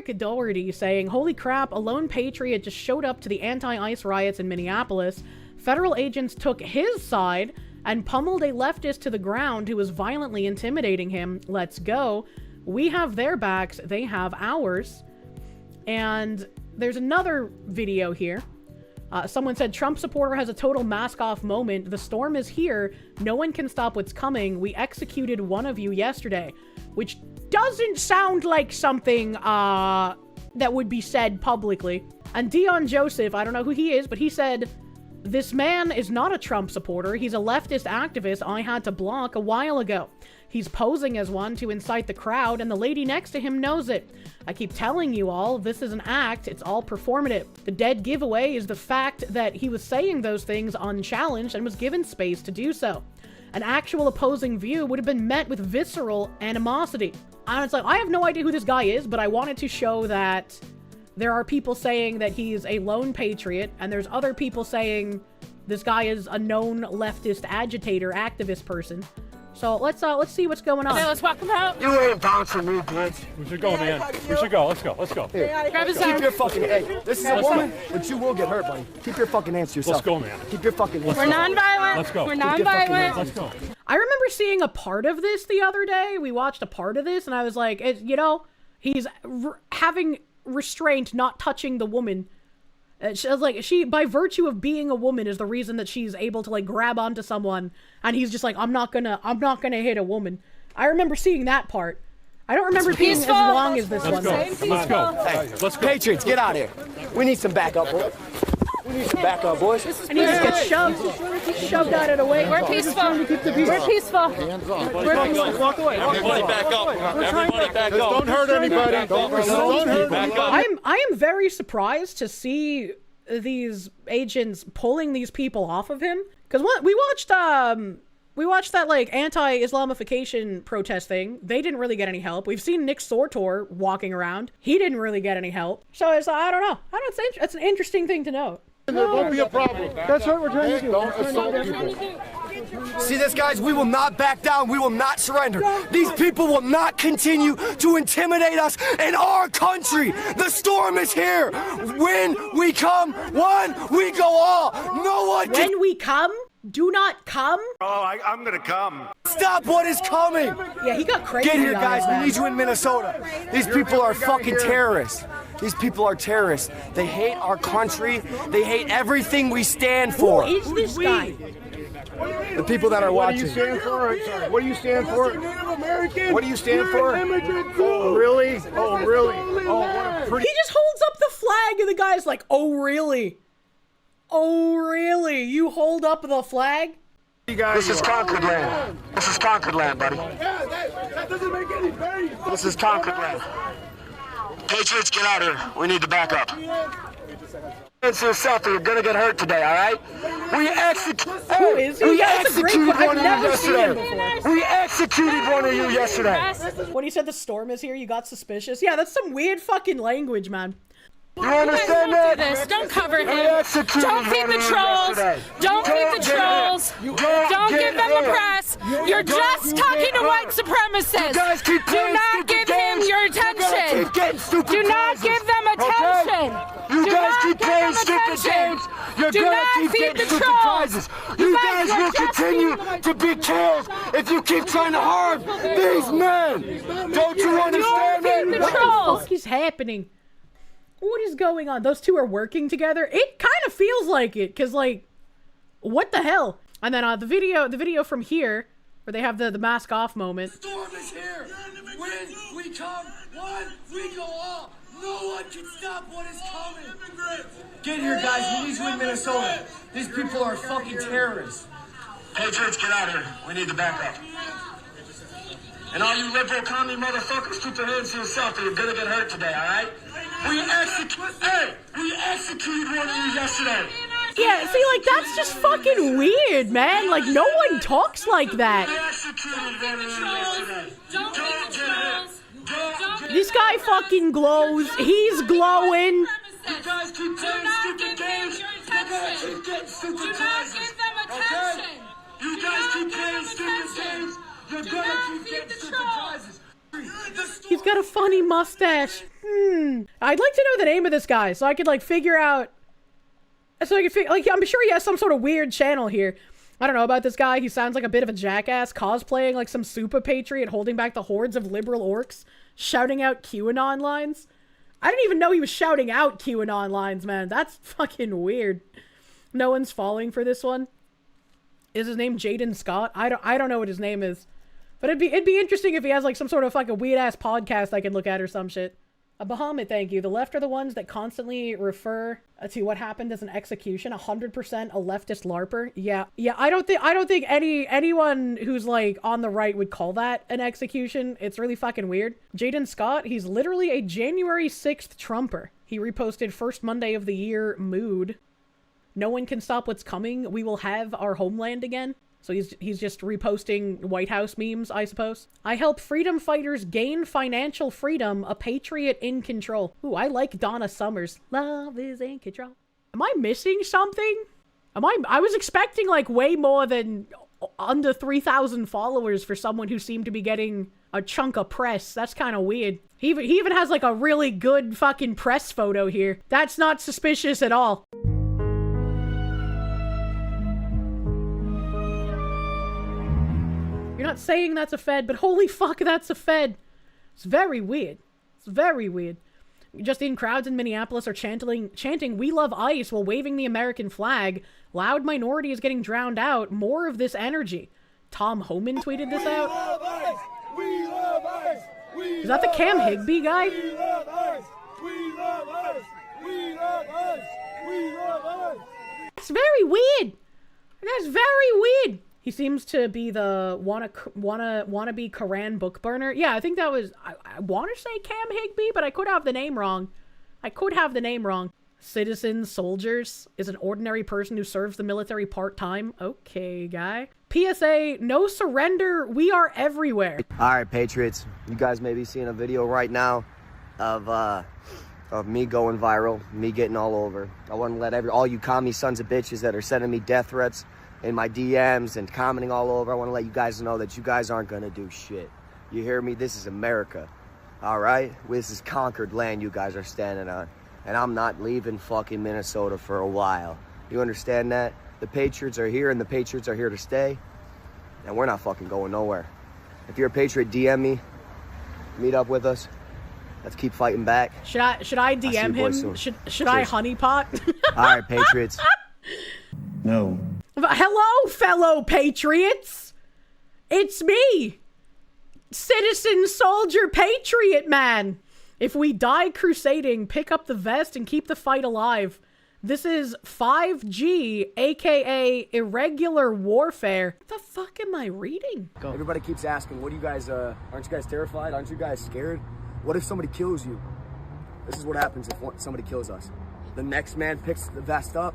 Rick Doherty saying, "Holy crap, a lone patriot just showed up to the anti-ICE riots in Minneapolis. Federal agents took his side and pummeled a leftist to the ground who was violently intimidating him. Let's go. We have their backs, they have ours." And there's another video here. Someone said, "Trump supporter has a total mask-off moment. The storm is here. No one can stop what's coming. We executed one of you yesterday." Which doesn't sound like something that would be said publicly. And Dion Joseph, I don't know who he is, but he said, "This man is not a Trump supporter. He's a leftist activist I had to block a while ago. He's posing as one to incite the crowd, and the lady next to him knows it. I keep telling you all, this is an act. It's all performative. The dead giveaway is the fact that he was saying those things unchallenged and was given space to do so. An actual opposing view would have been met with visceral animosity." And it's like, I have no idea who this guy is, but I wanted to show that there are people saying that he's a lone patriot, and there's other people saying this guy is a known leftist agitator, activist person. So let's see what's going on. Okay, let's walk him out. You ain't bouncing me, bitch. We should go, man. We should go. Let's go. Let's go. Here. Grab his arm. Keep your fucking, hey, this is a woman, but you will get hurt, buddy. Keep your fucking hands to yourself. Let's go, man. Keep your fucking hands. We're non-violent. Let's go. We're non-violent. Let's go. I remember seeing a part of this the other day. We watched a part of this, and I was like, you know, he's having restraint, not touching the woman. She was like, by virtue of being a woman is the reason that she's able to like grab onto someone, and he's just like, I'm not gonna hit a woman. I remember seeing that part. I don't remember it being as long as this one. Let's go. Hey, let's go. Patriots, get out of here. We need some backup, boys. We need some backup, boys. And he just gets shoved out of the way. We're peaceful. We're peaceful. Walk away. Everybody back up. Everybody back up. Don't hurt anybody. Don't hurt anybody. I am very surprised to see these agents pulling these people off of him. Because we watched that like anti-Islamification protest thing. They didn't really get any help. We've seen Nick Sortor walking around. He didn't really get any help. So it's I don't know. I don't think it's an interesting thing to note. There won't be a problem. That's what we're trying to do. Don't assault people. See this, guys? We will not back down. We will not surrender. These people will not continue to intimidate us in our country. The storm is here. When we come, one, we go all. No one can... When we come, do not come. Oh, I'm gonna come. Stop what is coming. Yeah, he got crazy. Get here, on guys. us, We man. need you in Minnesota. These people are fucking terrorists. These people are terrorists. They hate our country. They hate everything we stand for. Who is this guy? The people that are watching. What do you stand for? What do you stand for? Native American. What do you stand for? Oh, really? Oh, really? Oh, what a pretty... He just holds up the flag and the guy's like, "Oh, really? Oh, really? You hold up the flag?" This is conquered land. This is conquered land, buddy. that doesn't make any sense. This is conquered land. Patriots, get out here. We need to back up. It's yourself, you're gonna get hurt today, all right? We executed. Who is he? We Yeah, that's a great executed question. one I've of you never seen him yesterday. We executed one of you yesterday. When he said the storm is here, you got suspicious. Yeah, that's some weird fucking language, man. You understand Don't do that? this. Don't cover him. We executed Don't feed one the of you trolls. yesterday. Don't feed the trolls. Don't give them the press. You're just talking to white supremacists. guys keep Do playing not stupid give him games. your You gotta attention. keep getting stupid Do not prizes, give them okay? attention. You Do guys not keep give playing them stupid attention. games. You're Do gonna not keep feed getting the stupid trolls. prizes. You guys are will just continue feeding them to be killed if you keep trying to harm these men. Don't you understand feed the that? trolls. What the fuck is happening? What is going on? Those two are working together? It kind of feels like it, because, like, what the hell? And then the video from here, where they have the mask off moment. The storm is here. When we come, one, we go all. No one can stop what is coming. Get here, guys. We need you in Minnesota. These people are fucking terrorists. Patriots, get out here. We need to back up. And all you liberal commie motherfuckers, keep your hands to yourself or you're gonna get hurt today, all right? We executed one of you yesterday. Yeah, see, like, that's just fucking weird, man. Like, no one talks like that. We executed one of you yesterday. Don't feed the trolls. This guy fucking glows. He's glowing. You guys keep playing stupid games. You're gonna keep getting stupid prizes. Okay? You guys keep playing stupid games. You're gonna keep getting stupid prizes. He's got a funny mustache. I'd like to know the name of this guy so I could like figure out. Like, I'm sure he has some sort of weird channel here. I don't know about this guy. He sounds like a bit of a jackass, cosplaying like some super patriot, holding back the hordes of liberal orcs, shouting out QAnon lines. I didn't even know he was shouting out QAnon lines, man. That's fucking weird. No one's falling for this one. Is his name Jaden Scott? I don't know what his name is. But it'd be interesting if he has like some sort of like a weird ass podcast I could look at or some shit. Bahamut, thank you. The left are the ones that constantly refer to what happened as an execution. 100% a leftist LARPer. Yeah. I don't think anyone who's like on the right would call that an execution. It's really fucking weird. Jaden Scott, he's literally a January 6th Trumper. He reposted first Monday of the year mood. No one can stop what's coming. We will have our homeland again. So he's just reposting White House memes, I suppose. I help freedom fighters gain financial freedom, a patriot in control. Ooh, I like Donna Summers. Love is in control. Am I missing something? I was expecting like way more than under 3,000 followers for someone who seemed to be getting a chunk of press. That's kind of weird. He even has like a really good fucking press photo here. That's not suspicious at all. You're not saying that's a Fed, but holy fuck, that's a Fed. It's very weird. It's very weird. Just in, crowds in Minneapolis are chanting "We love ICE" while waving the American flag. Loud minority is getting drowned out. More of this energy. Tom Homan tweeted this out. We love ICE. Is that the Cam Higbee guy? We love ICE. We love ICE. We love ICE. We love ICE. It's very weird. That's very weird. He seems to be the wannabe Quran book burner. Yeah, I think that was, I want to say Cam Higbee, but I could have the name wrong. Citizen soldiers is an ordinary person who serves the military part-time. Okay, guy. PSA, no surrender. We are everywhere. All right, Patriots. You guys may be seeing a video right now of me going viral, me getting all over. I want to let all you commie sons of bitches that are sending me death threats in my DMs and commenting all over, I want to let you guys know that you guys aren't going to do shit. You hear me? This is America. All right? This is conquered land you guys are standing on. And I'm not leaving fucking Minnesota for a while. You understand that? The Patriots are here and the Patriots are here to stay. And we're not fucking going nowhere. If you're a Patriot, DM me. Meet up with us. Let's keep fighting back. Should I DM him? Should I honeypot? All right, Patriots. No. Hello, fellow patriots. It's me, citizen soldier patriot man. If we die crusading, pick up the vest and keep the fight alive. This is 5G, aka irregular warfare. What the fuck am I reading? Go. Everybody keeps asking, what do you guys, aren't you guys terrified? Aren't you guys scared? What if somebody kills you? This is what happens if somebody kills us. The next man picks the vest up,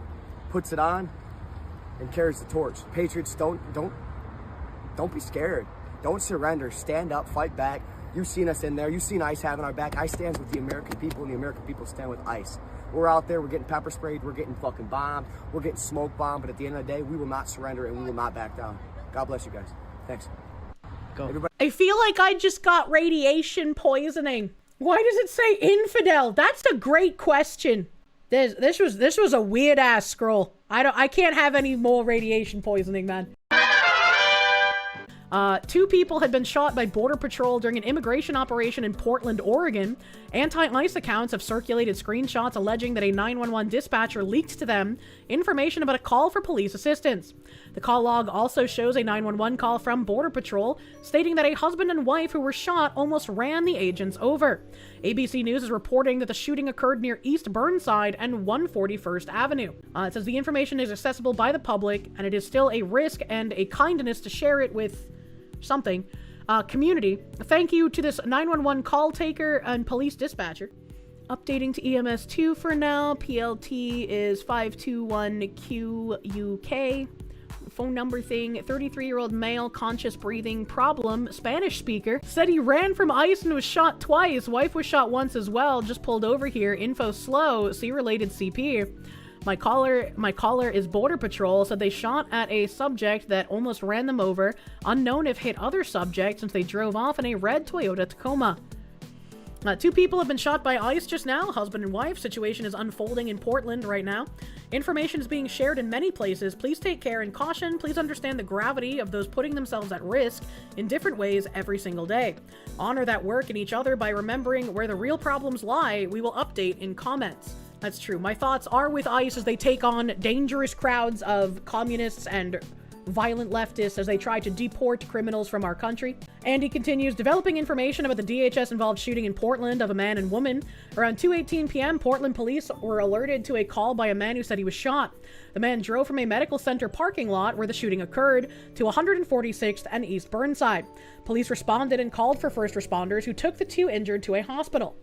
puts it on, and carries the torch. Patriots, don't be scared. Don't surrender. Stand up, fight back. You've seen us in there. You've seen ICE having our back. ICE stands with the American people, and the American people stand with ICE. We're out there. We're getting pepper sprayed. We're getting fucking bombed. We're getting smoke bombed. But at the end of the day, we will not surrender, and we will not back down. God bless you guys. Thanks. Go. Everybody. I feel like I just got radiation poisoning. Why does it say infidel? That's a great question. This was a weird ass scroll. I can't have any more radiation poisoning, man. 2 people had been shot by Border Patrol during an immigration operation in Portland, Oregon. Anti-ICE accounts have circulated screenshots alleging that a 911 dispatcher leaked to them information about a call for police assistance. The call log also shows a 911 call from Border Patrol stating that a husband and wife who were shot almost ran the agents over. ABC News is reporting that the shooting occurred near East Burnside and 141st Avenue. It says the information is accessible by the public and it is still a risk and a kindness to share it with something. Community. Thank you to this 911 call taker and police dispatcher. Updating to EMS2 for now. PLT is 521QUK. Phone number thing, 33-year-old male, conscious breathing, problem, Spanish speaker. Said he ran from ICE and was shot twice. Wife was shot once as well, just pulled over here. Info slow, see related CP. My caller is Border Patrol, said they shot at a subject that almost ran them over. Unknown if hit other subjects since they drove off in a red Toyota Tacoma. 2 people have been shot by ICE just now, husband and wife. Situation is unfolding in Portland right now. Information is being shared in many places. Please take care and caution. Please understand the gravity of those putting themselves at risk in different ways every single day. Honor that work and each other by remembering where the real problems lie. We will update in comments. That's true. My thoughts are with ICE as they take on dangerous crowds of communists and violent leftists as they try to deport criminals from our country. And he continues, developing information about the DHS-involved shooting in Portland of a man and woman. Around 2:18 p.m., Portland police were alerted to a call by a man who said he was shot. The man drove from a medical center parking lot where the shooting occurred to 146th and East Burnside. Police responded and called for first responders who took the 2 injured to a hospital.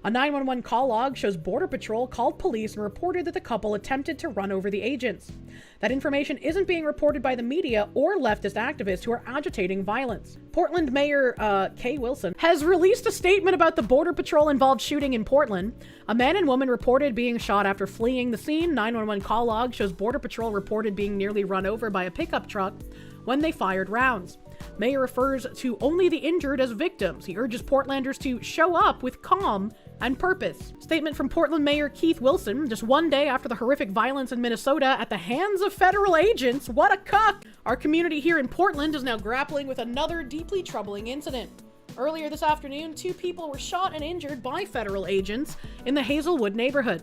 A 911 call log shows Border Patrol called police and reported that the couple attempted to run over the agents. That information isn't being reported by the media or leftist activists who are agitating violence. Portland Mayor Kay Wilson has released a statement about the Border Patrol-involved shooting in Portland. A man and woman reported being shot after fleeing the scene. 911 call log shows Border Patrol reported being nearly run over by a pickup truck when they fired rounds. Mayor refers to only the injured as victims. He urges Portlanders to show up with calm and purpose. Statement from Portland Mayor Keith Wilson, just 1 day after the horrific violence in Minnesota at the hands of federal agents. What a cuck! Our community here in Portland is now grappling with another deeply troubling incident. Earlier this afternoon, 2 people were shot and injured by federal agents in the Hazelwood neighborhood.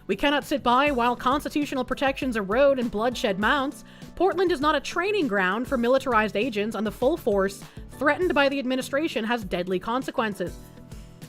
We cannot sit by while constitutional protections erode and bloodshed mounts. Portland is not a training ground for militarized agents, and the full force threatened by the administration has deadly consequences.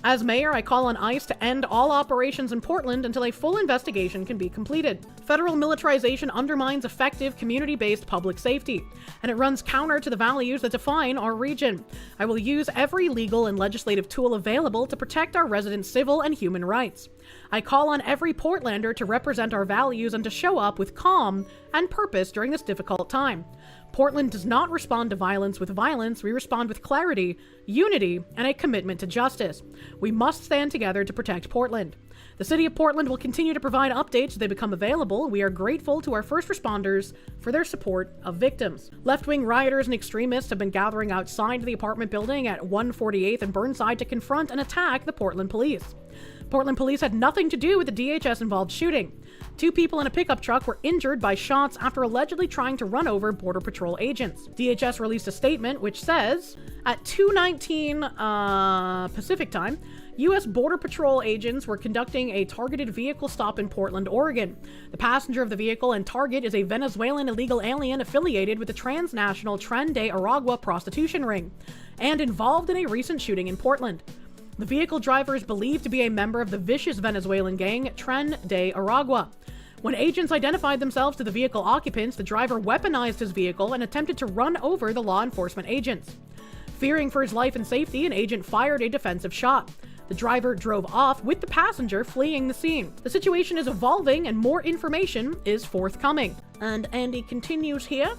As mayor, I call on ICE to end all operations in Portland until a full investigation can be completed. Federal militarization undermines effective community-based public safety, and it runs counter to the values that define our region. I will use every legal and legislative tool available to protect our residents' civil and human rights. I call on every Portlander to represent our values and to show up with calm and purpose during this difficult time. Portland does not respond to violence with violence. We respond with clarity, unity, and a commitment to justice. We must stand together to protect Portland. The city of Portland will continue to provide updates as they become available. We are grateful to our first responders for their support of victims. Left-wing rioters and extremists have been gathering outside the apartment building at 148th and Burnside to confront and attack the Portland police. Portland police had nothing to do with the DHS-involved shooting. 2 people in a pickup truck were injured by shots after allegedly trying to run over Border Patrol agents. DHS released a statement which says, at 2:19 Pacific time, U.S. Border Patrol agents were conducting a targeted vehicle stop in Portland, Oregon. The passenger of the vehicle and target is a Venezuelan illegal alien affiliated with the transnational Tren De Aragua prostitution ring and involved in a recent shooting in Portland. The vehicle driver is believed to be a member of the vicious Venezuelan gang Tren De Aragua. When agents identified themselves to the vehicle occupants, the driver weaponized his vehicle and attempted to run over the law enforcement agents. Fearing for his life and safety, an agent fired a defensive shot. The driver drove off with the passenger fleeing the scene. The situation is evolving and more information is forthcoming. And Andy continues here.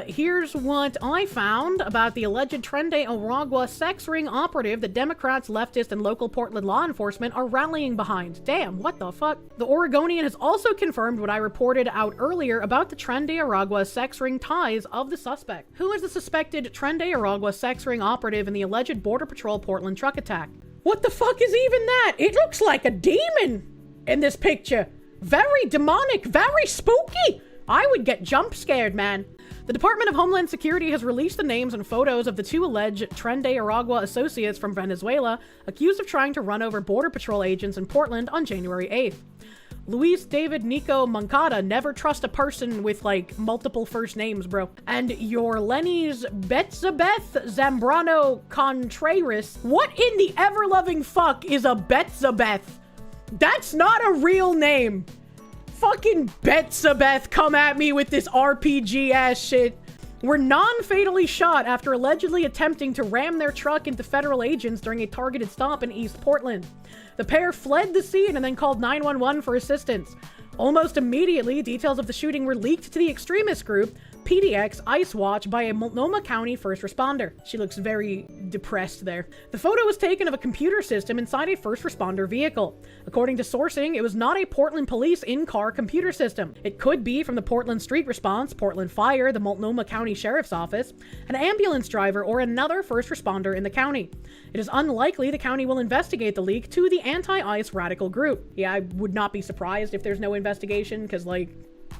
Here's what I found about the alleged Tren De Aragua sex ring operative that Democrats, leftists, and local Portland law enforcement are rallying behind. Damn, what the fuck? The Oregonian has also confirmed what I reported out earlier about the Tren De Aragua sex ring ties of the suspect. Who is the suspected Tren De Aragua sex ring operative in the alleged Border Patrol Portland truck attack? What the fuck is even that? It looks like a demon in this picture. Very demonic, very spooky. I would get jump scared, man. The Department of Homeland Security has released the names and photos of the 2 alleged Tren De Aragua associates from Venezuela accused of trying to run over Border Patrol agents in Portland on January 8th. Luis David Nico Moncada, never trust a person with, like, multiple first names, bro. And your Lenny's Betzabeth Zambrano Contreras. What in the ever-loving fuck is a Betzabeth? That's not a real name. Fucking Betzabeth come at me with this RPG ass shit. Were non-fatally shot after allegedly attempting to ram their truck into federal agents during a targeted stop in East Portland. The pair fled the scene and then called 911 for assistance. Almost immediately, details of the shooting were leaked to the extremist group PDX Ice Watch by a Multnomah County first responder. She looks very depressed there. The photo was taken of a computer system inside a first responder vehicle. According to sourcing, it was not a Portland Police in-car computer system. It could be from the Portland Street Response, Portland Fire, the Multnomah County Sheriff's Office, an ambulance driver, or another first responder in the county. It is unlikely the county will investigate the leak to the anti-ICE radical group. Yeah, I would not be surprised if there's no investigation, because, like,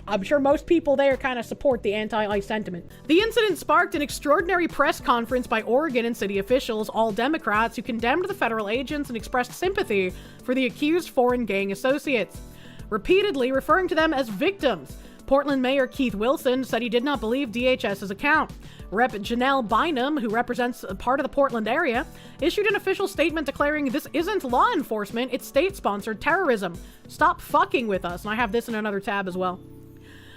I'm sure most people there kind of support the anti-ICE sentiment. The incident sparked an extraordinary press conference by Oregon and city officials, all Democrats, who condemned the federal agents and expressed sympathy for the accused foreign gang associates, repeatedly referring to them as victims. Portland Mayor Keith Wilson said he did not believe DHS's account. Rep. Janelle Bynum, who represents a part of the Portland area, issued an official statement declaring this isn't law enforcement, it's state-sponsored terrorism. Stop fucking with us. And I have this in another tab as well.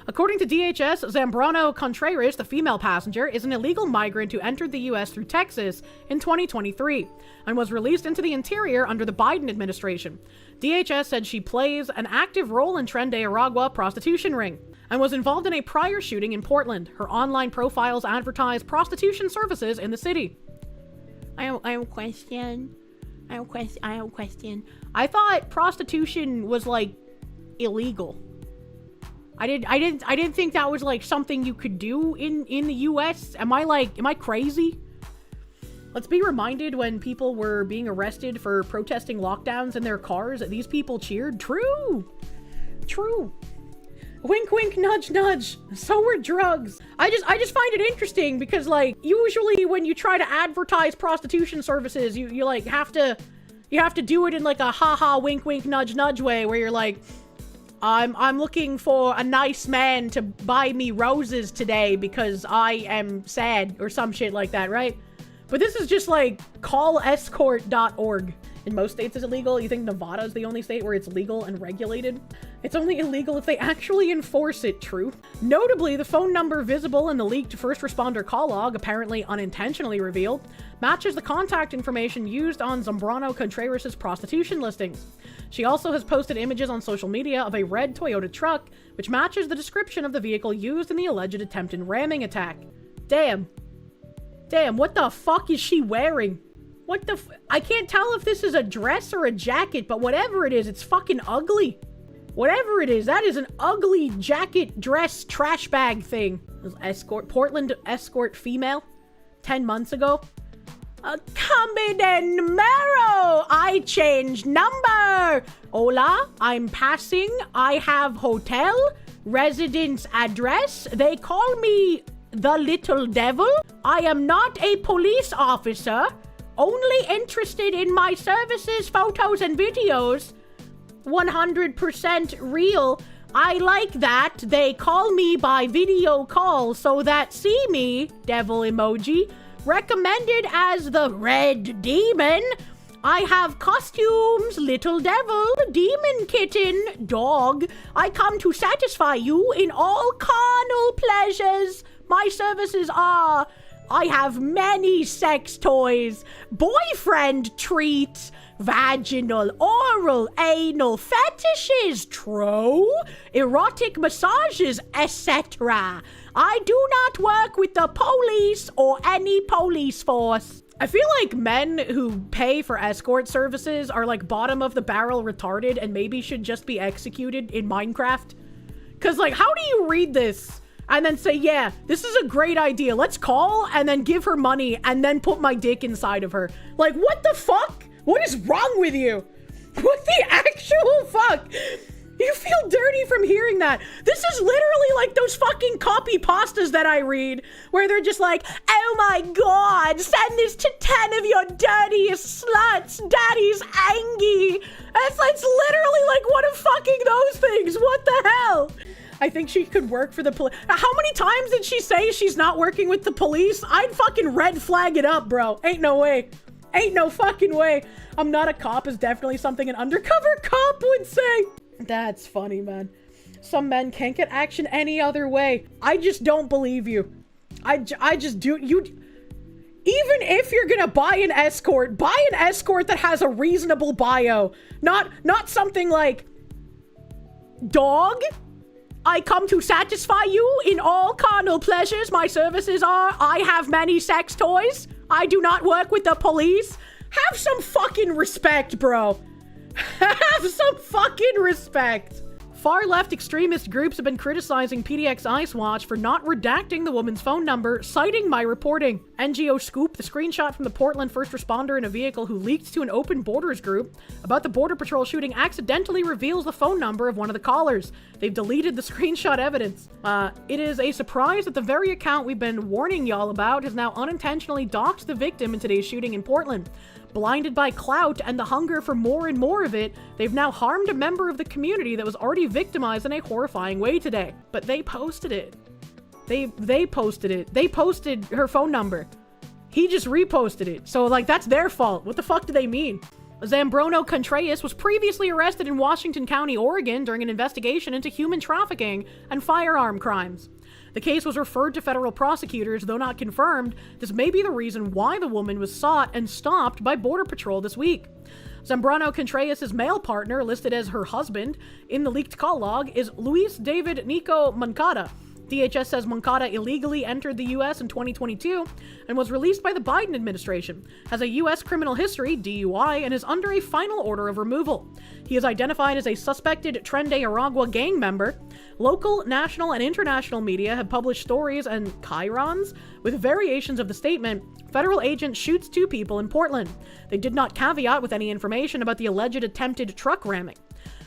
According to DHS, Zambrano Contreras, the female passenger, is an illegal migrant who entered the U.S. through Texas in 2023 and was released into the interior under the Biden administration. DHS said she plays an active role in Tren De Aragua prostitution ring and was involved in a prior shooting in Portland. Her online profiles advertise prostitution services in the city. I have a question. I thought prostitution was, like, illegal. I didn't think that was, like, something you could do in the US. Am I crazy? Let's be reminded when people were being arrested for protesting lockdowns in their cars that these people cheered. True. Wink, wink, nudge, nudge. So were drugs. I just find it interesting because, like, usually when you try to advertise prostitution services, you like have to do it in like a haha wink, wink, nudge, nudge way where you're like, I'm looking for a nice man to buy me roses today because I am sad or some shit like that, right? But this is just like callescort.org. In most states it's illegal. You think Nevada is the only state where it's legal and regulated? It's only illegal if they actually enforce it, true. Notably, the phone number visible in the leaked first responder call log, apparently unintentionally revealed, matches the contact information used on Zambrano Contreras' prostitution listings. She also has posted images on social media of a red Toyota truck, which matches the description of the vehicle used in the alleged attempted ramming attack. Damn, what the fuck is she wearing? I can't tell if this is a dress or a jacket, but whatever it is, it's fucking ugly. Whatever it is, that is an ugly jacket, dress, trash bag thing. Portland escort female, 10 months ago. Cambio de numero! I changed number! Hola, I'm passing. I have hotel, residence address. They call me the little devil. I am not a police officer. Only interested in my services, photos, and videos. 100% real. I like that. They call me by video call so that see me, devil emoji, recommended as the Red Demon. I have costumes, little devil, demon kitten, dog. I come to satisfy you in all carnal pleasures. My services are... I have many sex toys, boyfriend treats, vaginal, oral, anal fetishes, true, erotic massages, etc. I do not work with the police or any police force. I feel like men who pay for escort services are like bottom of the barrel retarded and maybe should just be executed in Minecraft. Cause like, how do you read this and then say, yeah, this is a great idea. Let's call and then give her money and then put my dick inside of her. Like, what the fuck? What is wrong with you? What the actual fuck? You feel dirty from hearing that. This is literally like those fucking copy pastas that I read where they're just like, oh my God, send this to 10 of your dirtiest sluts. Daddy's angry. It's literally like one of fucking those things. What the hell? I think she could work for the police. How many times did she say she's not working with the police? I'd fucking red flag it up, bro. Ain't no way. Ain't no fucking way. I'm not a cop is definitely something an undercover cop would say. That's funny, man. Some men can't get action any other way. I just don't believe you. I just do. You, even if you're gonna buy an escort that has a reasonable bio. Not something like dog. I come to satisfy you in all carnal pleasures. My services are, I have many sex toys. I do not work with the police. Have some fucking respect, bro. Have some fucking respect. Far-left extremist groups have been criticizing PDX Ice Watch for not redacting the woman's phone number, citing my reporting. NGO Scoop, the screenshot from the Portland first responder in a vehicle who leaked to an open borders group about the Border Patrol shooting, accidentally reveals the phone number of one of the callers. They've deleted the screenshot evidence. It is a surprise that the very account we've been warning y'all about has now unintentionally doxed the victim in today's shooting in Portland. Blinded by clout and the hunger for more and more of it, they've now harmed a member of the community that was already victimized in a horrifying way today. But they posted it. They posted it. They posted her phone number. He just reposted it. So, like, that's their fault. What the fuck do they mean? Zambrono Contreras was previously arrested in Washington County, Oregon during an investigation into human trafficking and firearm crimes. The case was referred to federal prosecutors, though not confirmed. This may be the reason why the woman was sought and stopped by Border Patrol this week. Zambrano Contreras' male partner, listed as her husband in the leaked call log, is Luis David Nico Moncada. DHS says Moncada illegally entered the U.S. in 2022 and was released by the Biden administration, has a U.S. criminal history, DUI, and is under a final order of removal. He is identified as a suspected Tren De Aragua gang member. Local, national, and international media have published stories and chyrons with variations of the statement, "Federal agent shoots 2 people in Portland." They did not caveat with any information about the alleged attempted truck ramming.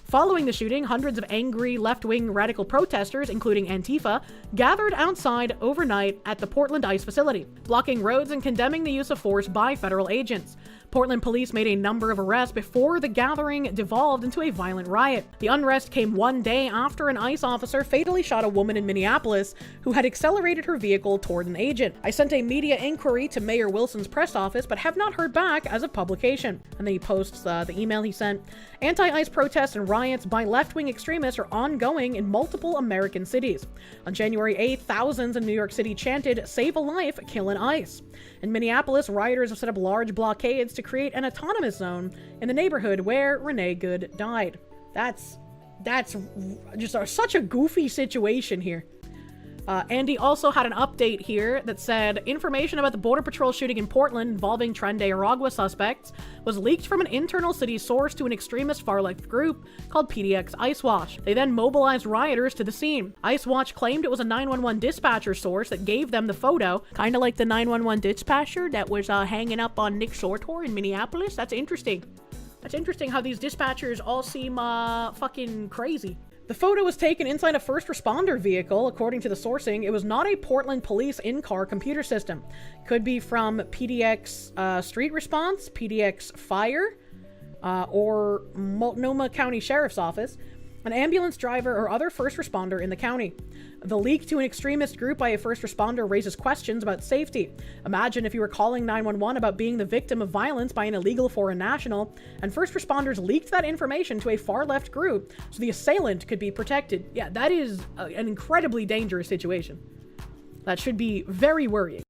Following the shooting, hundreds of angry left-wing radical protesters, including Antifa, gathered outside overnight at the Portland ICE facility, blocking roads and condemning the use of force by federal agents. Portland police made a number of arrests before the gathering devolved into a violent riot. The unrest came one day after an ICE officer fatally shot a woman in Minneapolis who had accelerated her vehicle toward an agent. I sent a media inquiry to Mayor Wilson's press office, but have not heard back as of publication. And then he posts the email he sent. Anti-ICE protests and riots by left-wing extremists are ongoing in multiple American cities. On January 8th, thousands in New York City chanted, "Save a life, kill an ICE." In Minneapolis, rioters have set up large blockades to create an autonomous zone in the neighborhood where Renee Good died. That's just such a goofy situation here. Andy also had an update here that said information about the Border Patrol shooting in Portland involving Tren De Aragua suspects was leaked from an internal city source to an extremist far-left group called PDX Ice Watch. They then mobilized rioters to the scene. Ice Watch claimed it was a 911 dispatcher source that gave them the photo, kind of like the 911 dispatcher that was hanging up on Nick Sortor in Minneapolis. That's interesting. That's interesting how these dispatchers all seem fucking crazy. The photo was taken inside a first responder vehicle. According to the sourcing, it was not a Portland police in-car computer system. Could be from PDX Street Response, PDX Fire, or Multnomah County Sheriff's Office, an ambulance driver, or other first responder in the county. The leak to an extremist group by a first responder raises questions about safety. Imagine if you were calling 911 about being the victim of violence by an illegal foreign national, and first responders leaked that information to a far-left group so the assailant could be protected. Yeah, that is an incredibly dangerous situation. That should be very worrying.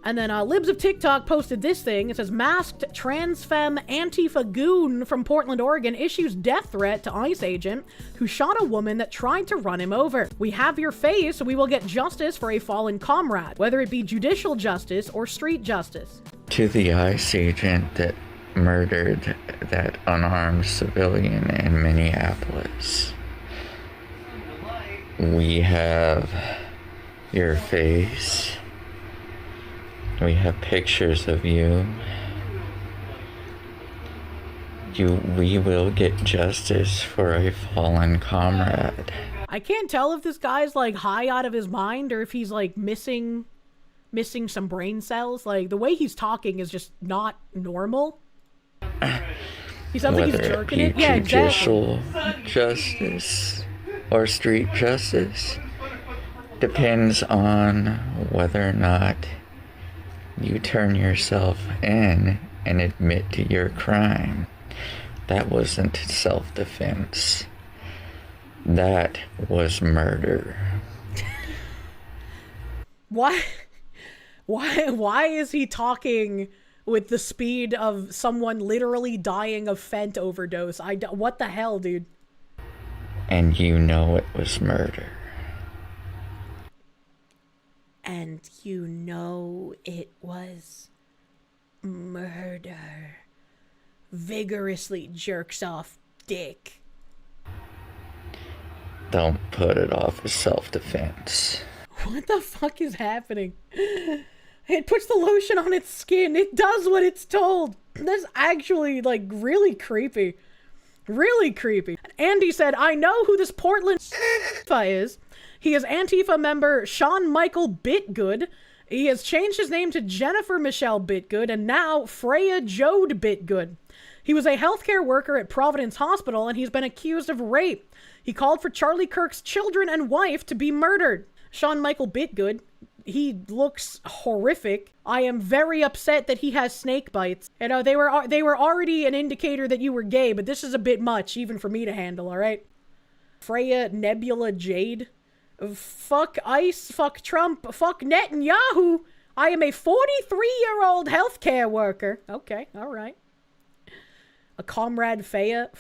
And then Libs of TikTok posted this thing. It says, masked trans femme Antifa goon from Portland, Oregon issues death threat to ICE agent who shot a woman that tried to run him over. We have your face, we will get justice for a fallen comrade, whether it be judicial justice or street justice. To the ICE agent that murdered that unarmed civilian in Minneapolis, we have your face. We have pictures of you. We will get justice for a fallen comrade. I can't tell if this guy's like high out of his mind or if he's like missing some brain cells. Like the way he's talking is just not normal. He sounds like he's jerking it. Yeah, judicial justice or street justice depends on whether or not you turn yourself in and admit to your crime. That wasn't self-defense. That was murder. Why is he talking with the speed of someone literally dying of fent overdose? What the hell, dude? And you know it was murder. And you know it was murder. Vigorously jerks off dick. Don't put it off as self-defense. What the fuck is happening? It puts the lotion on its skin. It does what it's told. That's actually, like, really creepy. Really creepy. Andy said, I know who this Portland is. He is Antifa member Sean Michael Bitgood. He has changed his name to Jennifer Michelle Bitgood and now Freya Jode Bitgood. He was a healthcare worker at Providence Hospital and he's been accused of rape. He called for Charlie Kirk's children and wife to be murdered. Sean Michael Bitgood, he looks horrific. I am very upset that he has snake bites. You know, they were already an indicator that you were gay, but this is a bit much even for me to handle, all right? Freya Nebula Jade. Fuck ICE, fuck Trump, fuck Netanyahu. I am a 43-year-old healthcare worker. Okay, all right. A comrade Freya,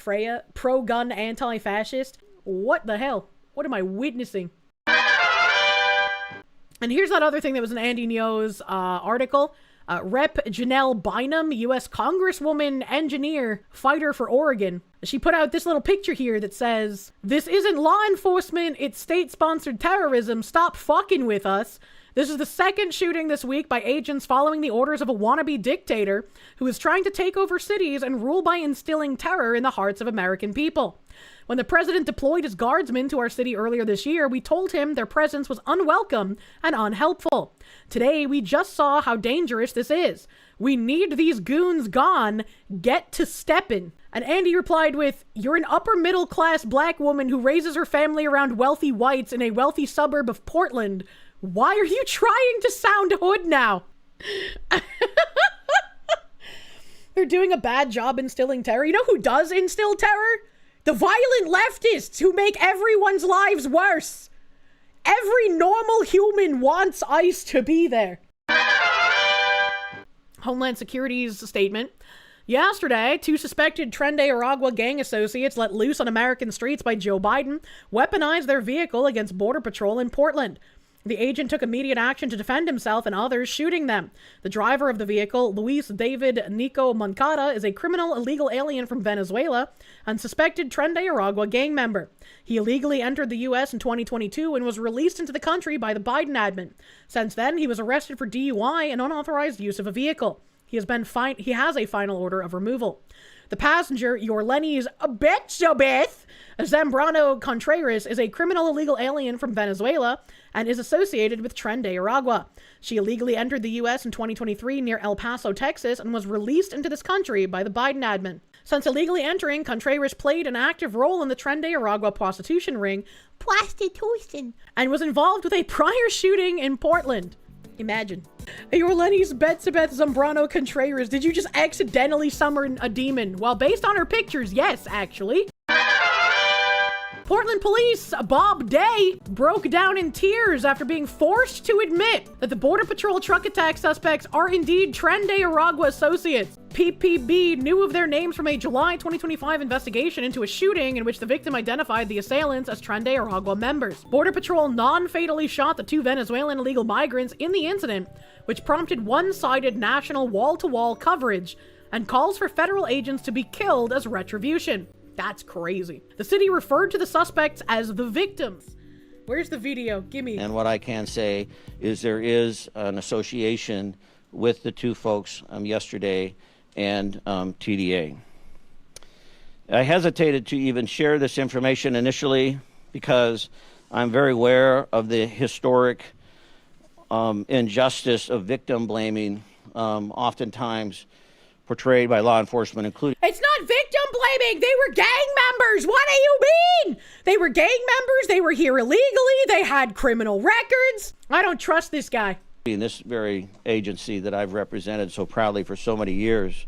pro-gun anti-fascist. What the hell? What am I witnessing? And here's that other thing that was in Andy Neo's article. Rep. Janelle Bynum, U.S. Congresswoman, engineer, fighter for Oregon. She put out this little picture here that says, "This isn't law enforcement, it's state-sponsored terrorism. Stop fucking with us." This is the second shooting this week by agents following the orders of a wannabe dictator who is trying to take over cities and rule by instilling terror in the hearts of American people. When the president deployed his guardsmen to our city earlier this year, we told him their presence was unwelcome and unhelpful. Today, we just saw how dangerous this is. We need these goons gone. Get to steppin'. And Andy replied with, "You're an upper middle class black woman who raises her family around wealthy whites in a wealthy suburb of Portland. Why are you trying to sound hood now?" They're doing a bad job instilling terror. You know who does instill terror? The violent leftists who make everyone's lives worse. Every normal human wants ICE to be there. Homeland Security's statement. Yesterday, two suspected Tren De Aragua gang associates let loose on American streets by Joe Biden weaponized their vehicle against Border Patrol in Portland. The agent took immediate action to defend himself and others, shooting them. The driver of the vehicle, Luis David Nico Moncada, is a criminal illegal alien from Venezuela and suspected Tren De Aragua gang member. He illegally entered the U.S. in 2022 and was released into the country by the Biden admin. Since then, he was arrested for DUI and unauthorized use of a vehicle. He has a final order of removal. The passenger, Yorlenis Betsobeth Zambrano Contreras, is a criminal illegal alien from Venezuela and is associated with Tren De Aragua. She illegally entered the U.S. in 2023 near El Paso, Texas, and was released into this country by the Biden admin. Since illegally entering, Contreras played an active role in the Tren De Aragua prostitution ring, and was involved with a prior shooting in Portland. Imagine. Yorlenis Betsabeth Zambrano Contreras, did you just accidentally summon a demon? Well, based on her pictures, yes, actually. Portland police, Bob Day, broke down in tears after being forced to admit that the Border Patrol truck attack suspects are indeed Tren De Aragua associates. PPB knew of their names from a July 2025 investigation into a shooting in which the victim identified the assailants as Tren De Aragua members. Border Patrol non-fatally shot the two Venezuelan illegal migrants in the incident, which prompted one-sided national wall-to-wall coverage and calls for federal agents to be killed as retribution. That's crazy. The city referred to the suspects as the victims. Where's the video? Gimme. And what I can say is there is an association with the two folks yesterday and TDA. I hesitated to even share this information initially because I'm very aware of the historic injustice of victim blaming, oftentimes portrayed by law enforcement, including... It's not victim blaming! They were gang members! What do you mean? They were gang members, they were here illegally, they had criminal records. I don't trust this guy. In this very agency that I've represented so proudly for so many years,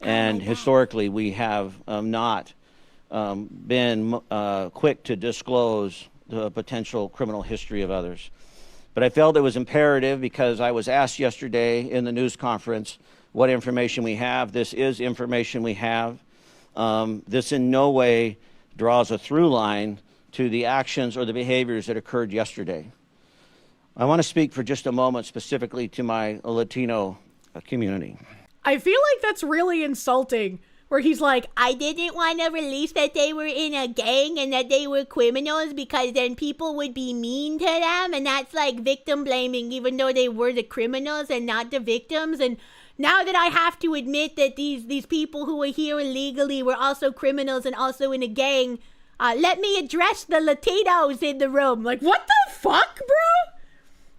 and historically we have not been quick to disclose the potential criminal history of others. But I felt it was imperative because I was asked yesterday in the news conference what information we have. This is information we have. This in no way draws a through line to the actions or the behaviors that occurred yesterday. I want to speak for just a moment specifically to my Latino community. I feel like that's really insulting, where he's like, I didn't want to release that they were in a gang and that they were criminals because then people would be mean to them, and that's like victim blaming, even though they were the criminals and not the victims. And now that I have to admit that these people who were here illegally were also criminals and also in a gang, let me address the Latinos in the room. Like, what the fuck, bro?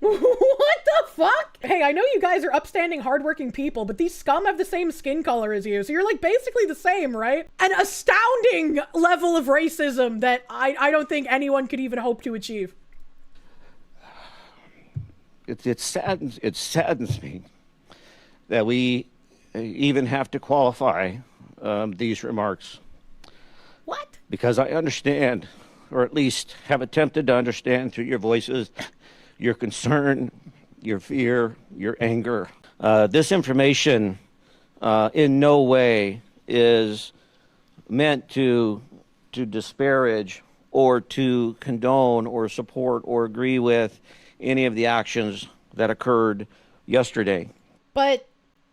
What the fuck? Hey, I know you guys are upstanding, hardworking people, but these scum have the same skin color as you, so you're like basically the same, right? An astounding level of racism that I don't think anyone could even hope to achieve. It saddens me that we even have to qualify these remarks. What? Because I understand, or at least have attempted to understand through your voices, your concern, your fear, your anger. This information in no way is meant to disparage or to condone or support or agree with any of the actions that occurred yesterday. But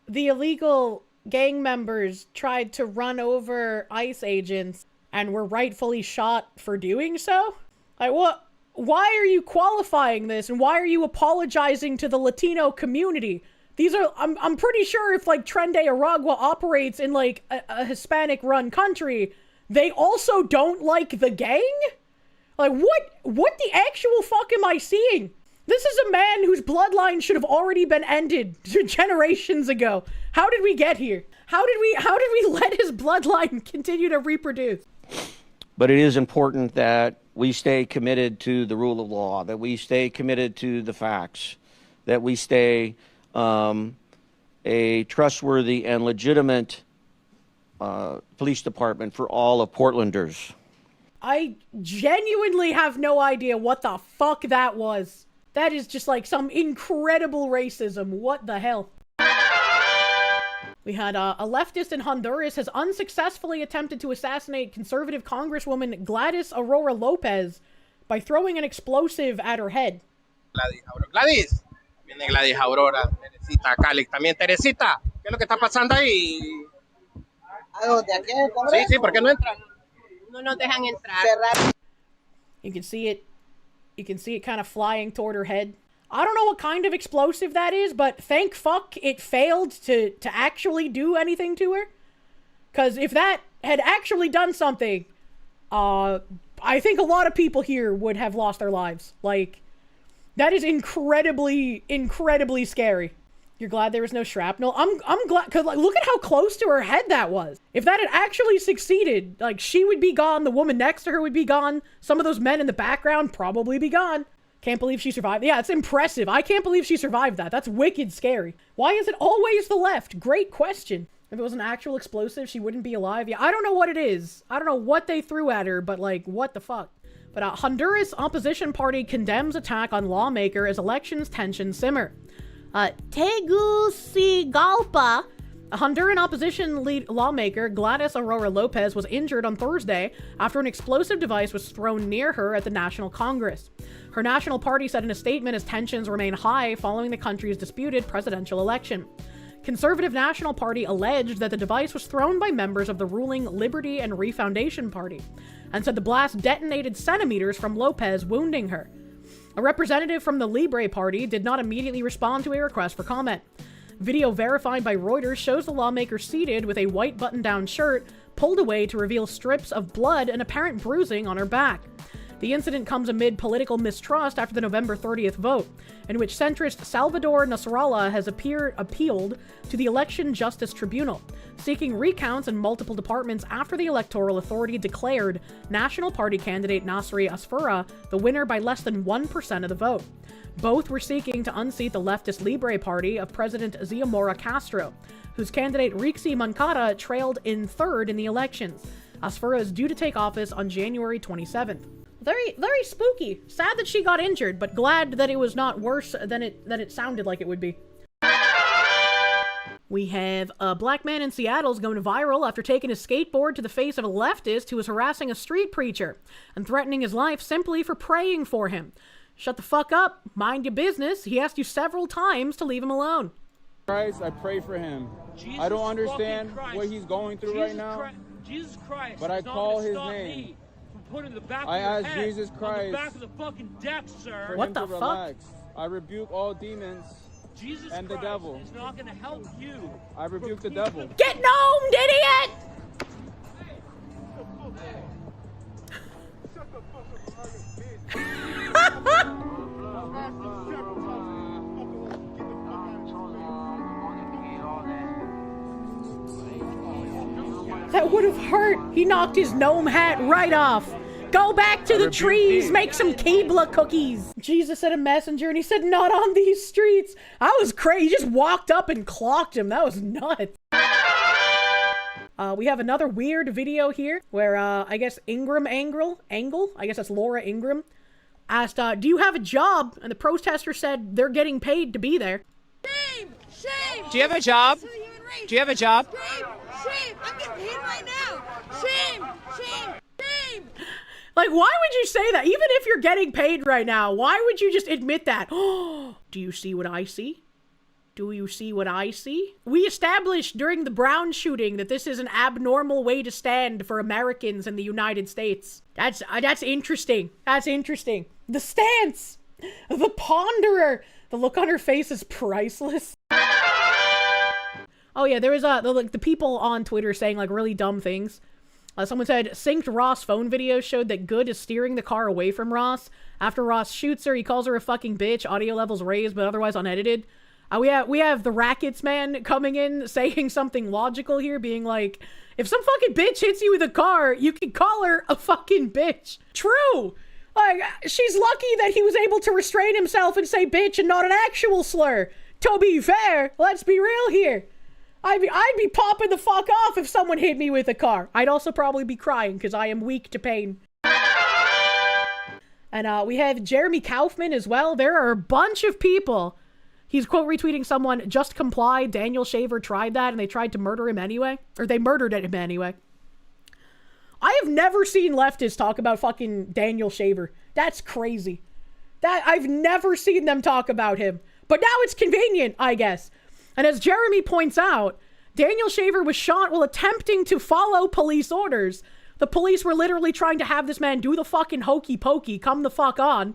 the illegal gang members tried to run over ICE agents and were rightfully shot for doing so? Like, what? Why are you qualifying this, and why are you apologizing to the Latino community? These are, I'm pretty sure if like Tren De Aragua operates in like a Hispanic run country, they also don't like the gang? Like, what the actual fuck am I seeing? This is a man whose bloodline should have already been ended generations ago. How did we get here? How did we let his bloodline continue to reproduce? But it is important that we stay committed to the rule of law, that we stay committed to the facts, that we stay a trustworthy and legitimate police department for all of Portlanders. I genuinely have no idea what the fuck that was. That is just like some incredible racism. What the hell? We had a leftist in Honduras has unsuccessfully attempted to assassinate conservative Congresswoman Gladys Aurora Lopez by throwing an explosive at her head. Gladys, viene Gladys Aurora, Teresita, Cali, también Teresita. ¿Qué es lo que está pasando ahí? ¿A dónde? ¿Aquí en el Sí, Congreso? sí, ¿por qué no entran? No nos dejan entrar. You can see it kind of flying toward her head. I don't know what kind of explosive that is, but thank fuck it failed to actually do anything to her. Because if that had actually done something, I think a lot of people here would have lost their lives. Like, that is incredibly, incredibly scary. You're glad there was no shrapnel? I'm glad, because like, look at how close to her head that was. If that had actually succeeded, like, she would be gone, the woman next to her would be gone, some of those men in the background probably be gone. Can't believe she survived. Yeah, it's impressive. I can't believe she survived that. That's wicked scary. Why is it always the left? Great question. If it was an actual explosive, she wouldn't be alive. Yeah, I don't know what it is. I don't know what they threw at her, but like, what the fuck? But Honduras opposition party condemns attack on lawmaker as elections tensions simmer. Tegucigalpa, a Honduran opposition lead lawmaker, Gladys Aurora Lopez, was injured on Thursday after an explosive device was thrown near her at the National Congress. Her national party said in a statement as tensions remain high following the country's disputed presidential election. Conservative National Party alleged that the device was thrown by members of the ruling Liberty and Refoundation Party, and said the blast detonated centimeters from Lopez, wounding her. A representative from the Libre Party did not immediately respond to a request for comment. Video verified by Reuters shows the lawmaker seated with a white button-down shirt pulled away to reveal strips of blood and apparent bruising on her back. The incident comes amid political mistrust after the November 30th vote, in which centrist Salvador Nasrallah has appealed to the Election Justice Tribunal, seeking recounts in multiple departments after the Electoral Authority declared National Party candidate Nasri Asfura the winner by less than 1% of the vote. Both were seeking to unseat the leftist Libre Party of President Xiomara Castro, whose candidate Rixi Mankata trailed in third in the elections. Asfura is due to take office on January 27th. Very, very spooky. Sad that she got injured, but glad that it was not worse than it sounded like it would be. We have a black man in Seattle is going viral after taking a skateboard to the face of a leftist who was harassing a street preacher and threatening his life simply for praying for him. Shut the fuck up, mind your business. He asked you several times to leave him alone. Christ, I pray for him. I don't understand what he's going through right now. Jesus Christ, but I call his name. Putting the back I of your ask head Jesus Christ on the back of the fucking deck, sir. For what him the to fuck? Relax. I rebuke all demons Jesus and Christ the devil. is not going to help you. I rebuke the devil. Get gnomed, idiot! That would have hurt. He knocked his gnome hat right off. Go back to the trees, make some Keebler cookies. Jesus sent a messenger and he said, not on these streets. I was crazy. He just walked up and clocked him. That was nuts. We have another weird video here where, I guess Angle, I guess that's Laura Ingram, asked, do you have a job? And the protester said they're getting paid to be there. Shame! Shame! Do you have a job? Do you have a job? Shame! Shame! I'm getting paid right now! Shame! Shame! Shame! Like, why would you say that? Even if you're getting paid right now, why would you just admit that? Oh, do you see what I see? Do you see what I see? We established during the Brown shooting that this is an abnormal way to stand for Americans in the United States. That's interesting. That's interesting. The stance! The ponderer! The look on her face is priceless. Oh yeah, there was the people on Twitter saying like really dumb things. Someone said, synced Ross phone video showed that Good is steering the car away from Ross. After Ross shoots her, he calls her a fucking bitch. Audio levels raised, but otherwise unedited. We have the Rackets man coming in saying something logical here, being like, if some fucking bitch hits you with a car, you can call her a fucking bitch. True! Like, she's lucky that he was able to restrain himself and say bitch and not an actual slur. To be fair, let's be real here. I'd be popping the fuck off if someone hit me with a car. I'd also probably be crying because I am weak to pain. And we have Jeremy Kaufman as well. There are a bunch of people. He's quote retweeting someone, just complied. Daniel Shaver tried that and they tried to murder him anyway. Or they murdered him anyway. I have never seen leftists talk about fucking Daniel Shaver. That's crazy. I've never seen them talk about him. But now it's convenient, I guess. And as Jeremy points out, Daniel Shaver was shot while attempting to follow police orders. The police were literally trying to have this man do the fucking hokey pokey. Come the fuck on.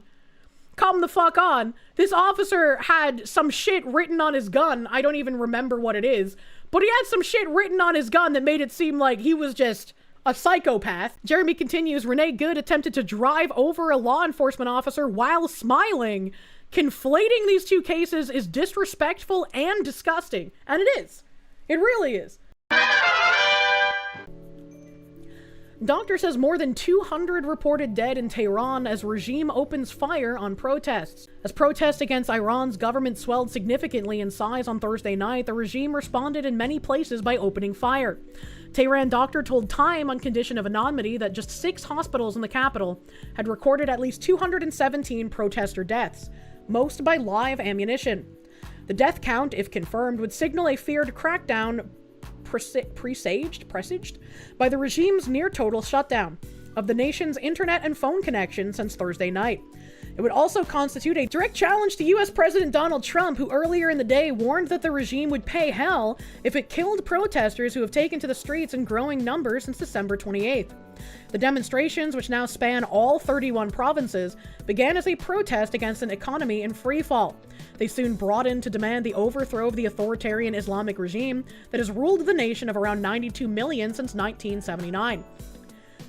Come the fuck on. This officer had some shit written on his gun. I don't even remember what it is. But he had some shit written on his gun that made it seem like he was just a psychopath. Jeremy continues, Renee Good attempted to drive over a law enforcement officer while smiling. Conflating these two cases is disrespectful and disgusting. And it is. It really is. Doctor says more than 200 reported dead in Tehran as regime opens fire on protests. As protests against Iran's government swelled significantly in size on Thursday night, the regime responded in many places by opening fire. Tehran doctor told Time on condition of anonymity that just 6 hospitals in the capital had recorded at least 217 protester deaths, most by live ammunition. The death count, if confirmed, would signal a feared crackdown presaged by the regime's near-total shutdown of the nation's internet and phone connection since Thursday night. It would also constitute a direct challenge to U.S. President Donald Trump, who earlier in the day warned that the regime would pay hell if it killed protesters who have taken to the streets in growing numbers since December 28th. The demonstrations, which now span all 31 provinces, began as a protest against an economy in freefall. They soon broadened to demand the overthrow of the authoritarian Islamic regime that has ruled the nation of around 92 million since 1979.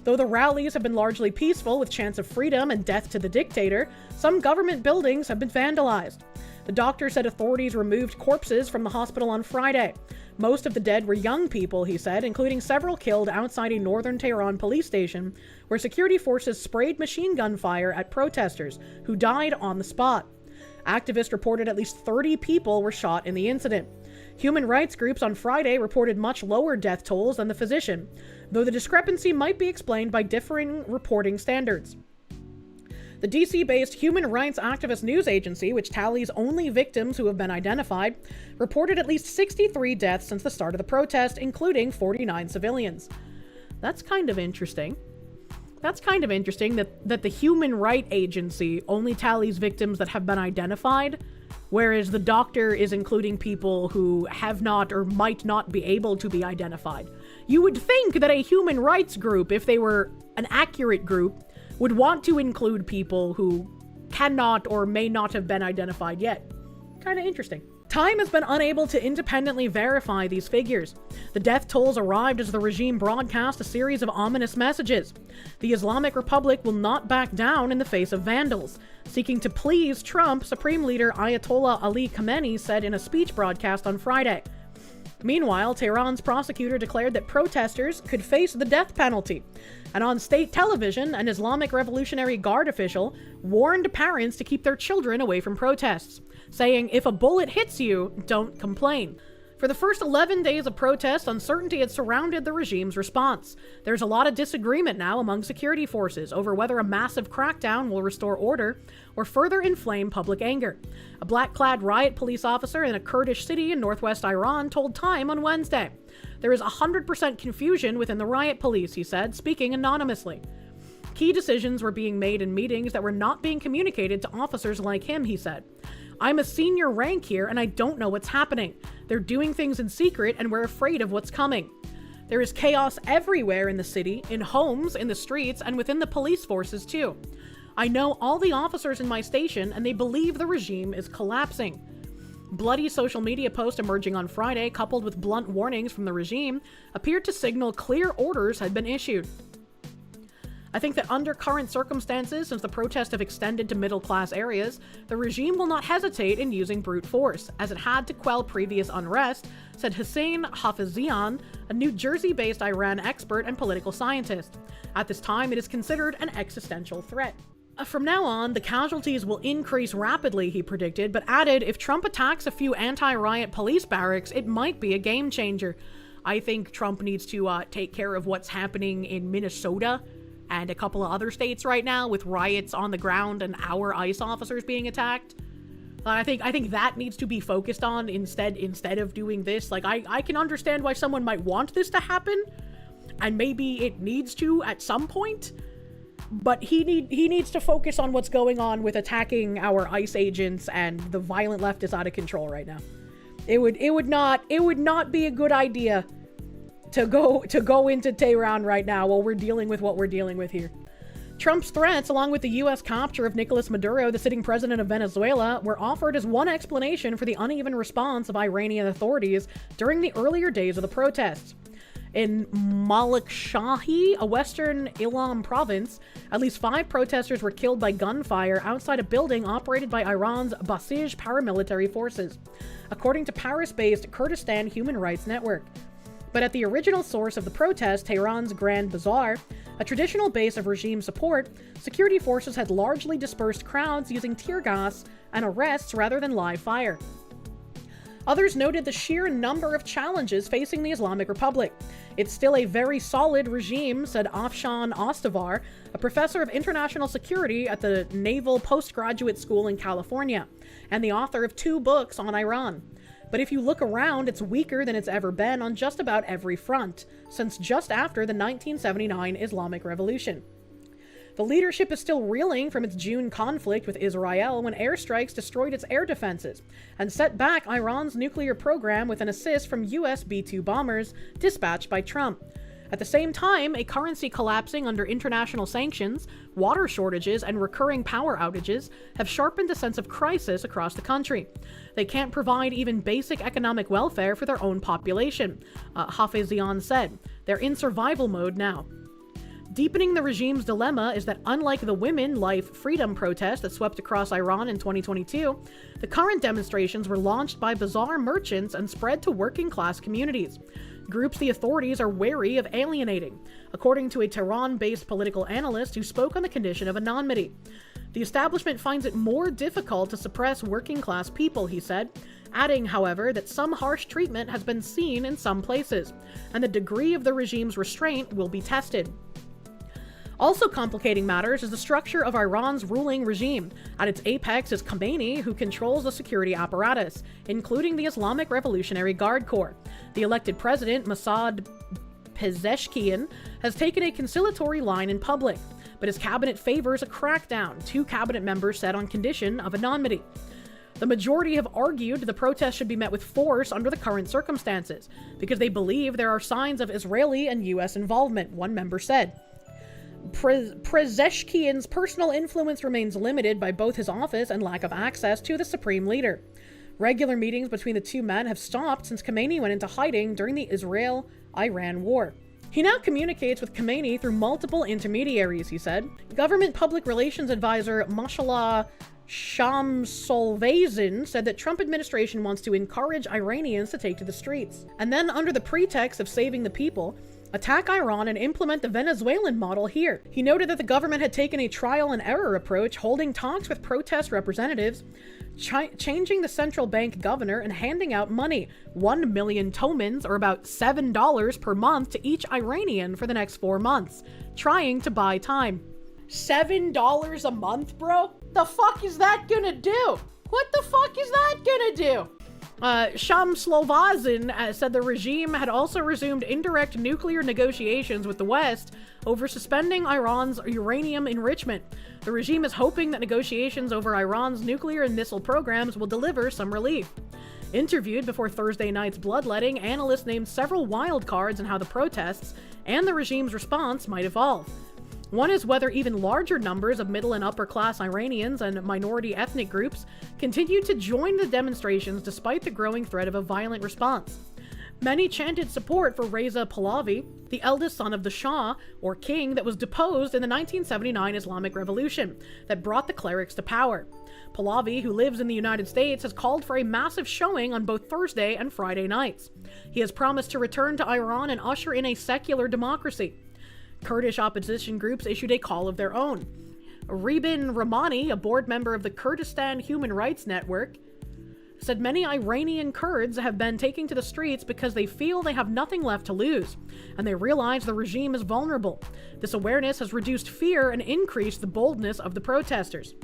Though the rallies have been largely peaceful with chants of freedom and death to the dictator, some government buildings have been vandalized. The doctor said authorities removed corpses from the hospital on Friday. Most of the dead were young people, he said, including several killed outside a northern Tehran police station, where security forces sprayed machine gun fire at protesters, who died on the spot. Activists reported at least 30 people were shot in the incident. Human rights groups on Friday reported much lower death tolls than the physician, though the discrepancy might be explained by differing reporting standards. The DC-based human rights activist news agency, which tallies only victims who have been identified, reported at least 63 deaths since the start of the protest, including 49 civilians. That's kind of interesting. That's kind of interesting that the human rights agency only tallies victims that have been identified, whereas the doctor is including people who have not or might not be able to be identified. You would think that a human rights group, if they were an accurate group, would want to include people who cannot or may not have been identified yet. Kind of interesting. Time has been unable to independently verify these figures. The death tolls arrived as the regime broadcast a series of ominous messages. The Islamic Republic will not back down in the face of vandals. Seeking to please Trump, Supreme Leader Ayatollah Ali Khamenei said in a speech broadcast on Friday. Meanwhile, Tehran's prosecutor declared that protesters could face the death penalty. And on state television, an Islamic Revolutionary Guard official warned parents to keep their children away from protests, saying, "If a bullet hits you, don't complain." For the first 11 days of protest, uncertainty had surrounded the regime's response. There's a lot of disagreement now among security forces over whether a massive crackdown will restore order or further inflame public anger. A black-clad riot police officer in a Kurdish city in northwest Iran told Time on Wednesday. There is 100% confusion within the riot police, he said, speaking anonymously. Key decisions were being made in meetings that were not being communicated to officers like him, he said. "I'm a senior rank here and I don't know what's happening. They're doing things in secret and we're afraid of what's coming." There is chaos everywhere in the city, in homes, in the streets, and within the police forces too. I know all the officers in my station and they believe the regime is collapsing. Bloody social media posts emerging on Friday, coupled with blunt warnings from the regime, appeared to signal clear orders had been issued. I think that under current circumstances, since the protests have extended to middle-class areas, the regime will not hesitate in using brute force, as it had to quell previous unrest, said Hussein Hafizian, a New Jersey-based Iran expert and political scientist. At this time, it is considered an existential threat. From now on, the casualties will increase rapidly, he predicted, but added if Trump attacks a few anti-riot police barracks, it might be a game changer. I think Trump needs to take care of what's happening in Minnesota and a couple of other states right now with riots on the ground and our ICE officers being attacked. I think that needs to be focused on instead of doing this. Like, I can understand why someone might want this to happen, and maybe it needs to at some point, but he needs to focus on what's going on with attacking our ICE agents, and the violent left is out of control right now. It would not be a good idea to go into Tehran right now while we're dealing with what we're dealing with here. Trump's threats, along with the U.S. capture of Nicolas Maduro, the sitting president of Venezuela, were offered as one explanation for the uneven response of Iranian authorities during the earlier days of the protests. In Malikshahi, a western Ilhan province, at least 5 protesters were killed by gunfire outside a building operated by Iran's Basij paramilitary forces, according to Paris-based Kurdistan Human Rights Network. But at the original source of the protest, Tehran's Grand Bazaar, a traditional base of regime support, security forces had largely dispersed crowds using tear gas and arrests rather than live fire. Others noted the sheer number of challenges facing the Islamic Republic. It's still a very solid regime, said Afshan Ostavar, a professor of international security at the Naval Postgraduate School in California, and the author of 2 books on Iran. But if you look around, it's weaker than it's ever been on just about every front, since just after the 1979 Islamic Revolution. The leadership is still reeling from its June conflict with Israel when airstrikes destroyed its air defenses and set back Iran's nuclear program with an assist from US B-2 bombers dispatched by Trump. At the same time, a currency collapsing under international sanctions, water shortages, and recurring power outages have sharpened a sense of crisis across the country. They can't provide even basic economic welfare for their own population, Hafizian said. They're in survival mode now. Deepening the regime's dilemma is that unlike the women life freedom protest that swept across Iran in 2022, the current demonstrations were launched by bazaar merchants and spread to working-class communities. Groups the authorities are wary of alienating, according to a Tehran-based political analyst who spoke on the condition of anonymity. The establishment finds it more difficult to suppress working-class people, he said, adding, however, that some harsh treatment has been seen in some places, and the degree of the regime's restraint will be tested. Also complicating matters is the structure of Iran's ruling regime. At its apex is Khomeini, who controls the security apparatus, including the Islamic Revolutionary Guard Corps. The elected president, Masoud Pezeshkian, has taken a conciliatory line in public, but his cabinet favors a crackdown, 2 cabinet members said on condition of anonymity. The majority have argued the protests should be met with force under the current circumstances, because they believe there are signs of Israeli and U.S. involvement, one member said. Pezeshkian's personal influence remains limited by both his office and lack of access to the supreme leader. Regular meetings between the two men have stopped since Khomeini went into hiding during the Israel-Iran war. He now communicates with Khomeini through multiple intermediaries, he said. Government Public Relations Advisor Mashallah Shamsolvazin said that Trump administration wants to encourage Iranians to take to the streets, and then under the pretext of saving the people, attack Iran and implement the Venezuelan model here. He noted that the government had taken a trial and error approach, holding talks with protest representatives, changing the central bank governor, and handing out money, 1 million tomans, or about $7 per month, to each Iranian for the next 4 months, trying to buy time. $7 a month, bro? The fuck is that gonna do? What the fuck is that gonna do? Shamsolvazin said the regime had also resumed indirect nuclear negotiations with the West over suspending Iran's uranium enrichment. The regime is hoping that negotiations over Iran's nuclear and missile programs will deliver some relief. Interviewed before Thursday night's bloodletting, analysts named several wild cards in how the protests and the regime's response might evolve. One is whether even larger numbers of middle and upper class Iranians and minority ethnic groups continue to join the demonstrations despite the growing threat of a violent response. Many chanted support for Reza Pahlavi, the eldest son of the Shah, or king, that was deposed in the 1979 Islamic Revolution that brought the clerics to power. Pahlavi, who lives in the United States, has called for a massive showing on both Thursday and Friday nights. He has promised to return to Iran and usher in a secular democracy. Kurdish opposition groups issued a call of their own. Rebin Rahmani, a board member of the Kurdistan Human Rights Network, said many Iranian Kurds have been taking to the streets because they feel they have nothing left to lose, and they realize the regime is vulnerable. This awareness has reduced fear and increased the boldness of the protesters.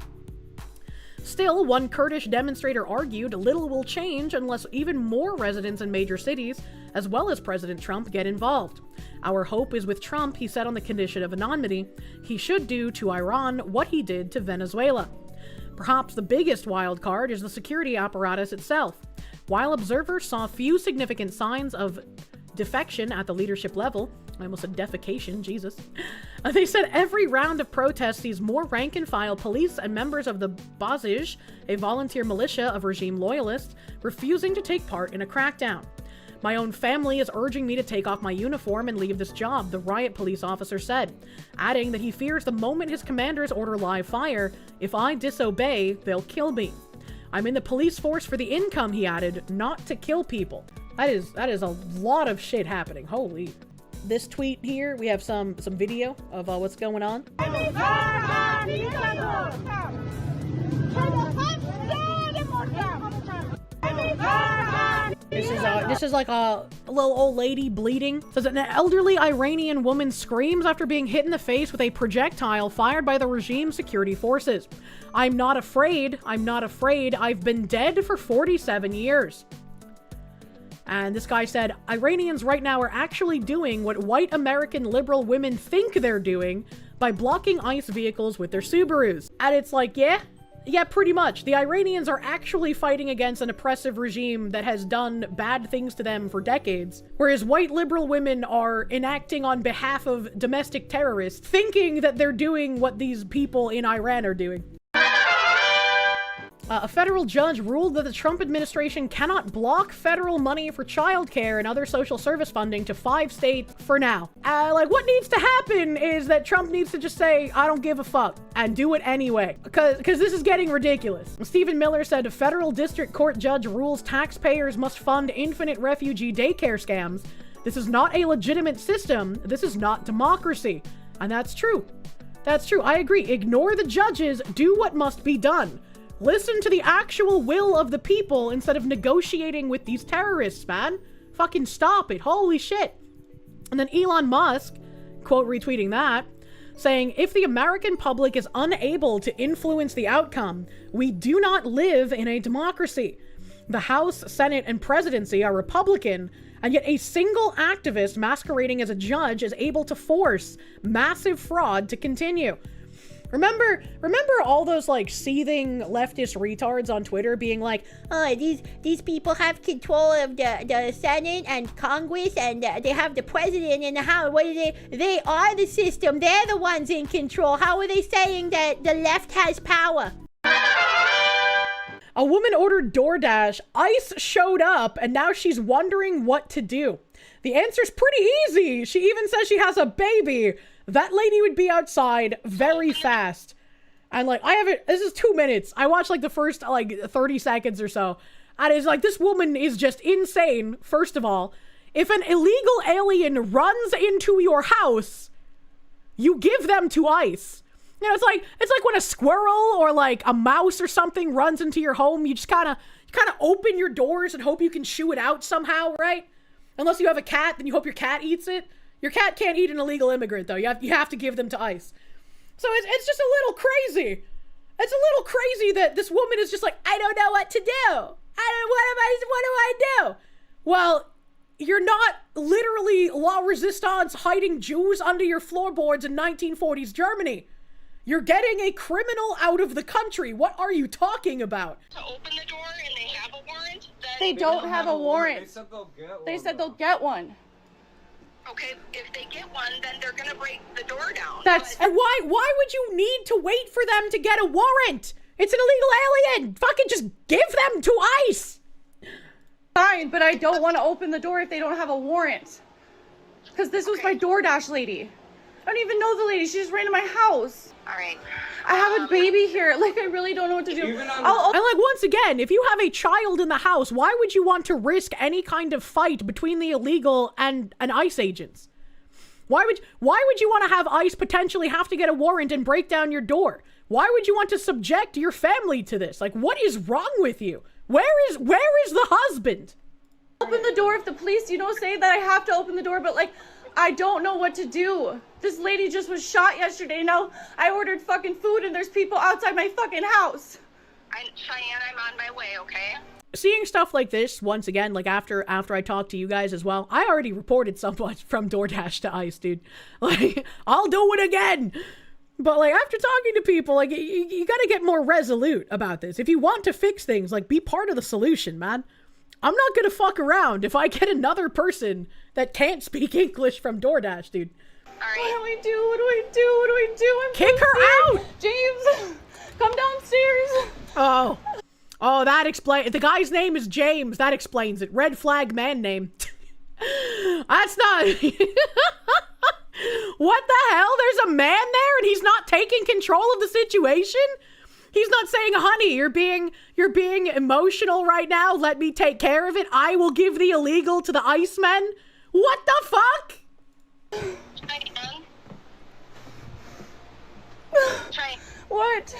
Still, one Kurdish demonstrator argued little will change unless even more residents in major cities, as well as President Trump, get involved. Our hope is with Trump, he said on the condition of anonymity. He should do to Iran what he did to Venezuela. Perhaps the biggest wild card is the security apparatus itself. While observers saw few significant signs of defection at the leadership level, I almost said defecation, Jesus. They said every round of protests sees more rank-and-file police and members of the Basij, a volunteer militia of regime loyalists, refusing to take part in a crackdown. My own family is urging me to take off my uniform and leave this job, the riot police officer said, adding that he fears the moment his commanders order live fire, if I disobey, they'll kill me. I'm in the police force for the income, he added, not to kill people. That is a lot of shit happening. Holy. This tweet here, we have some video of what's going on. This is like a little old lady bleeding. Says an elderly Iranian woman screams after being hit in the face with a projectile fired by the regime's security forces. I'm not afraid. I'm not afraid. I've been dead for 47 years. And this guy said, Iranians right now are actually doing what white American liberal women think they're doing by blocking ICE vehicles with their Subarus. And it's like, yeah, pretty much. The Iranians are actually fighting against an oppressive regime that has done bad things to them for decades, whereas white liberal women are enacting on behalf of domestic terrorists, thinking that they're doing what these people in Iran are doing. A federal judge ruled that the Trump administration cannot block federal money for childcare and other social service funding to 5 states for now. Like, what needs to happen is that Trump needs to just say, I don't give a fuck, and do it anyway. Because this is getting ridiculous. Stephen Miller said a federal district court judge rules taxpayers must fund infinite refugee daycare scams. This is not a legitimate system. This is not democracy. And that's true. That's true. I agree. Ignore the judges. Do what must be done. Listen to the actual will of the people instead of negotiating with these terrorists, man. Fucking stop it. Holy shit. And then Elon Musk, quote retweeting that, saying, if the American public is unable to influence the outcome, we do not live in a democracy. The House, Senate, and presidency are Republican, and yet a single activist masquerading as a judge is able to force massive fraud to continue. Remember all those like seething leftist retards on Twitter being like, oh, these people have control of the Senate and Congress, and they have the president in the House. What are they? They are the system. They're the ones in control. How are they saying that the left has power? A woman ordered DoorDash, ICE showed up, and now she's wondering what to do. The answer's pretty easy. She even says she has a baby. That lady would be outside very fast. And like, this is 2 minutes. I watched like the first like 30 seconds or so. And it's like, this woman is just insane, first of all. If an illegal alien runs into your house, you give them to ICE. You know, it's like when a squirrel or like a mouse or something runs into your home, you just kind of open your doors and hope you can shoo it out somehow, right? Unless you have a cat, then you hope your cat eats it. Your cat can't eat an illegal immigrant, though. You have to give them to ICE. So it's just a little crazy. It's a little crazy that this woman is just like, I don't know what to do. What do I do? Well, you're not literally la resistance hiding Jews under your floorboards in 1940s Germany. You're getting a criminal out of the country. What are you talking about? To open the door and they have a warrant? They don't have a warrant. They said they'll get one. Okay, if they get one, then they're gonna break the door down. And why would you need to wait for them to get a warrant? It's an illegal alien. Fucking just give them to ICE. Fine, but I don't want to open the door if they don't have a warrant. Because this was my DoorDash lady. I don't even know the lady. She just ran to my house. All right. I have a baby here. Like, I really don't know what to do. And like, once again, if you have a child in the house, why would you want to risk any kind of fight between the illegal and ICE agents? Why would you want to have ICE potentially have to get a warrant and break down your door? Why would you want to subject your family to this? Like, what is wrong with you? Where is the husband? Open the door if the police, say that I have to open the door, but like, I don't know what to do. This lady just was shot yesterday. Now I ordered fucking food and there's people outside my fucking house. Cheyenne, I'm on my way, okay? Seeing stuff like this, once again, like after I talked to you guys as well, I already reported someone from DoorDash to ICE, dude. Like, I'll do it again. But like, after talking to people, like, you gotta get more resolute about this. If you want to fix things, like, be part of the solution, man. I'm not gonna fuck around if I get another person that can't speak English from DoorDash, dude. All right. What do I do? What do I do? What do I do? I'm Kick her out! James, come downstairs. Oh, that explains. The guy's name is James. That explains it. Red flag man name. That's not. What the hell? There's a man there and he's not taking control of the situation? He's not saying, honey, you're being emotional right now. Let me take care of it. I will give the illegal to the Icemen. What the fuck? What?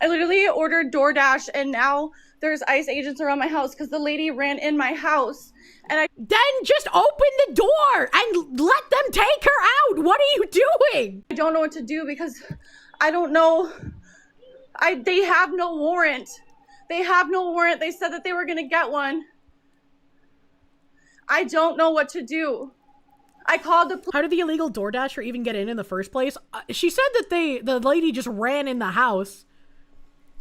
I literally ordered DoorDash and now there's ICE agents around my house because the lady ran in my house. And then just open the door and let them take her out. What are you doing? I don't know what to do because I don't know. They have no warrant. They have no warrant. They said that they were going to get one. I don't know what to do. I called the How did the illegal DoorDasher even get in the first place? She said that the lady just ran in the house.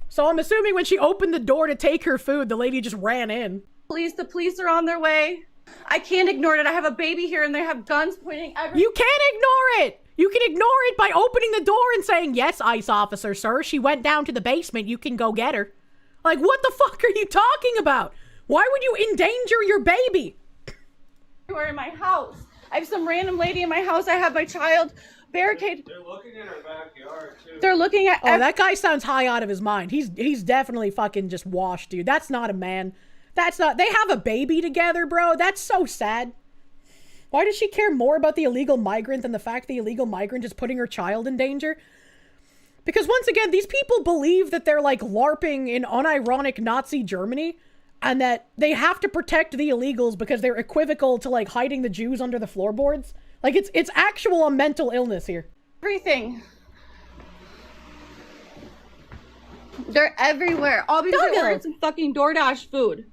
So I'm assuming when she opened the door to take her food, the lady just ran in. The police are on their way. I can't ignore it. I have a baby here and they have guns pointing everywhere. You can't ignore it. You can ignore it by opening the door and saying, yes, ICE officer, sir. She went down to the basement. You can go get her. Like, what the fuck are you talking about? Why would you endanger your baby? Everywhere in my house. I have some random lady in my house. I have my child barricaded. They're looking in her backyard, too. They're looking at... Oh, that guy sounds high out of his mind. He's definitely fucking just washed, dude. That's not a man. That's not... They have a baby together, bro. That's so sad. Why does she care more about the illegal migrant than the fact the illegal migrant is putting her child in danger? Because once again, these people believe that they're like LARPing in unironic Nazi Germany. and that they have to protect the illegals because they're equivocal to like hiding the Jews under the floorboards. Like it's actual mental illness here. Everything. They're everywhere. All because I ordered some fucking Doordash food.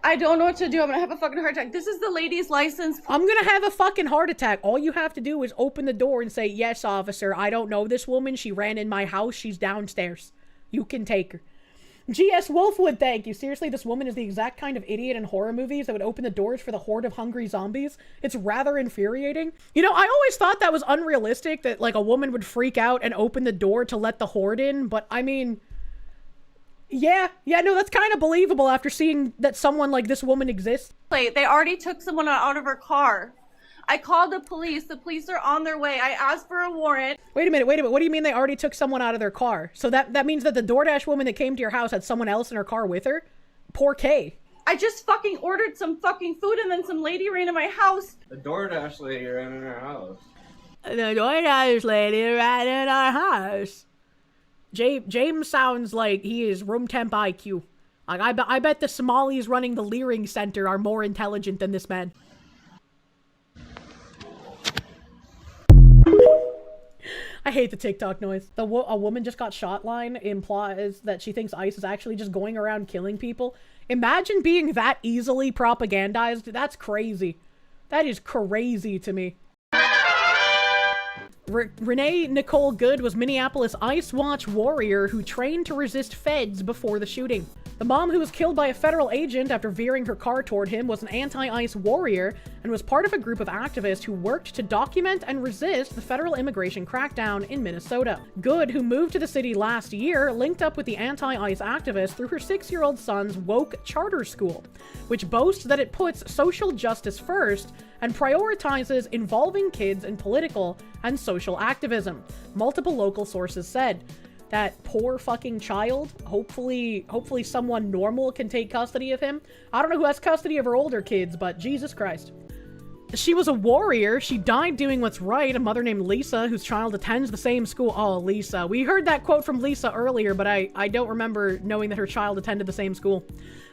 I don't know what to do. I'm gonna have a fucking heart attack. This is the lady's license. I'm gonna have a fucking heart attack. All you have to do is open the door and say, yes, officer, I don't know this woman. She ran in my house. She's downstairs. You can take her. G.S. Wolfwood, thank you. Seriously, this woman is the exact kind of idiot in horror movies that would open the doors for the horde of hungry zombies. It's rather infuriating. You know, I always thought that was unrealistic, that like a woman would freak out and open the door to let the horde in. But I mean, yeah, no, that's kind of believable after seeing that someone like this woman exists. They already took someone out of her car. I called the police. The police are on their way. I asked for a warrant. Wait a minute. What do you mean they already took someone out of their car? So that means that the DoorDash woman that came to your house had someone else in her car with her? Poor Kay. I just fucking ordered some fucking food and then some lady ran in my house. The DoorDash lady ran in our house. The DoorDash lady ran in our house. James sounds like he is room temp IQ. Like, I bet the Somalis running the Leering Center are more intelligent than this man. I hate the TikTok noise. A woman just got shot line implies that she thinks ICE is actually just going around killing people. Imagine being that easily propagandized. That's crazy. That is crazy to me. Renee Nicole Good was Minneapolis ICE Watch warrior who trained to resist feds before the shooting. The mom who was killed by a federal agent after veering her car toward him was an anti-ICE warrior and was part of a group of activists who worked to document and resist the federal immigration crackdown in Minnesota. Good, who moved to the city last year, linked up with the anti-ICE activists through her 6-year-old son's woke charter school, which boasts that it puts social justice first and prioritizes involving kids in political and social activism, multiple local sources said. That poor fucking child, hopefully someone normal can take custody of him. I don't know who has custody of her older kids, but Jesus Christ. She was a warrior. She died doing what's right. A mother named Lisa, whose child attends the same school. Oh, Lisa. We heard that quote from Lisa earlier, but I don't remember knowing that her child attended the same school.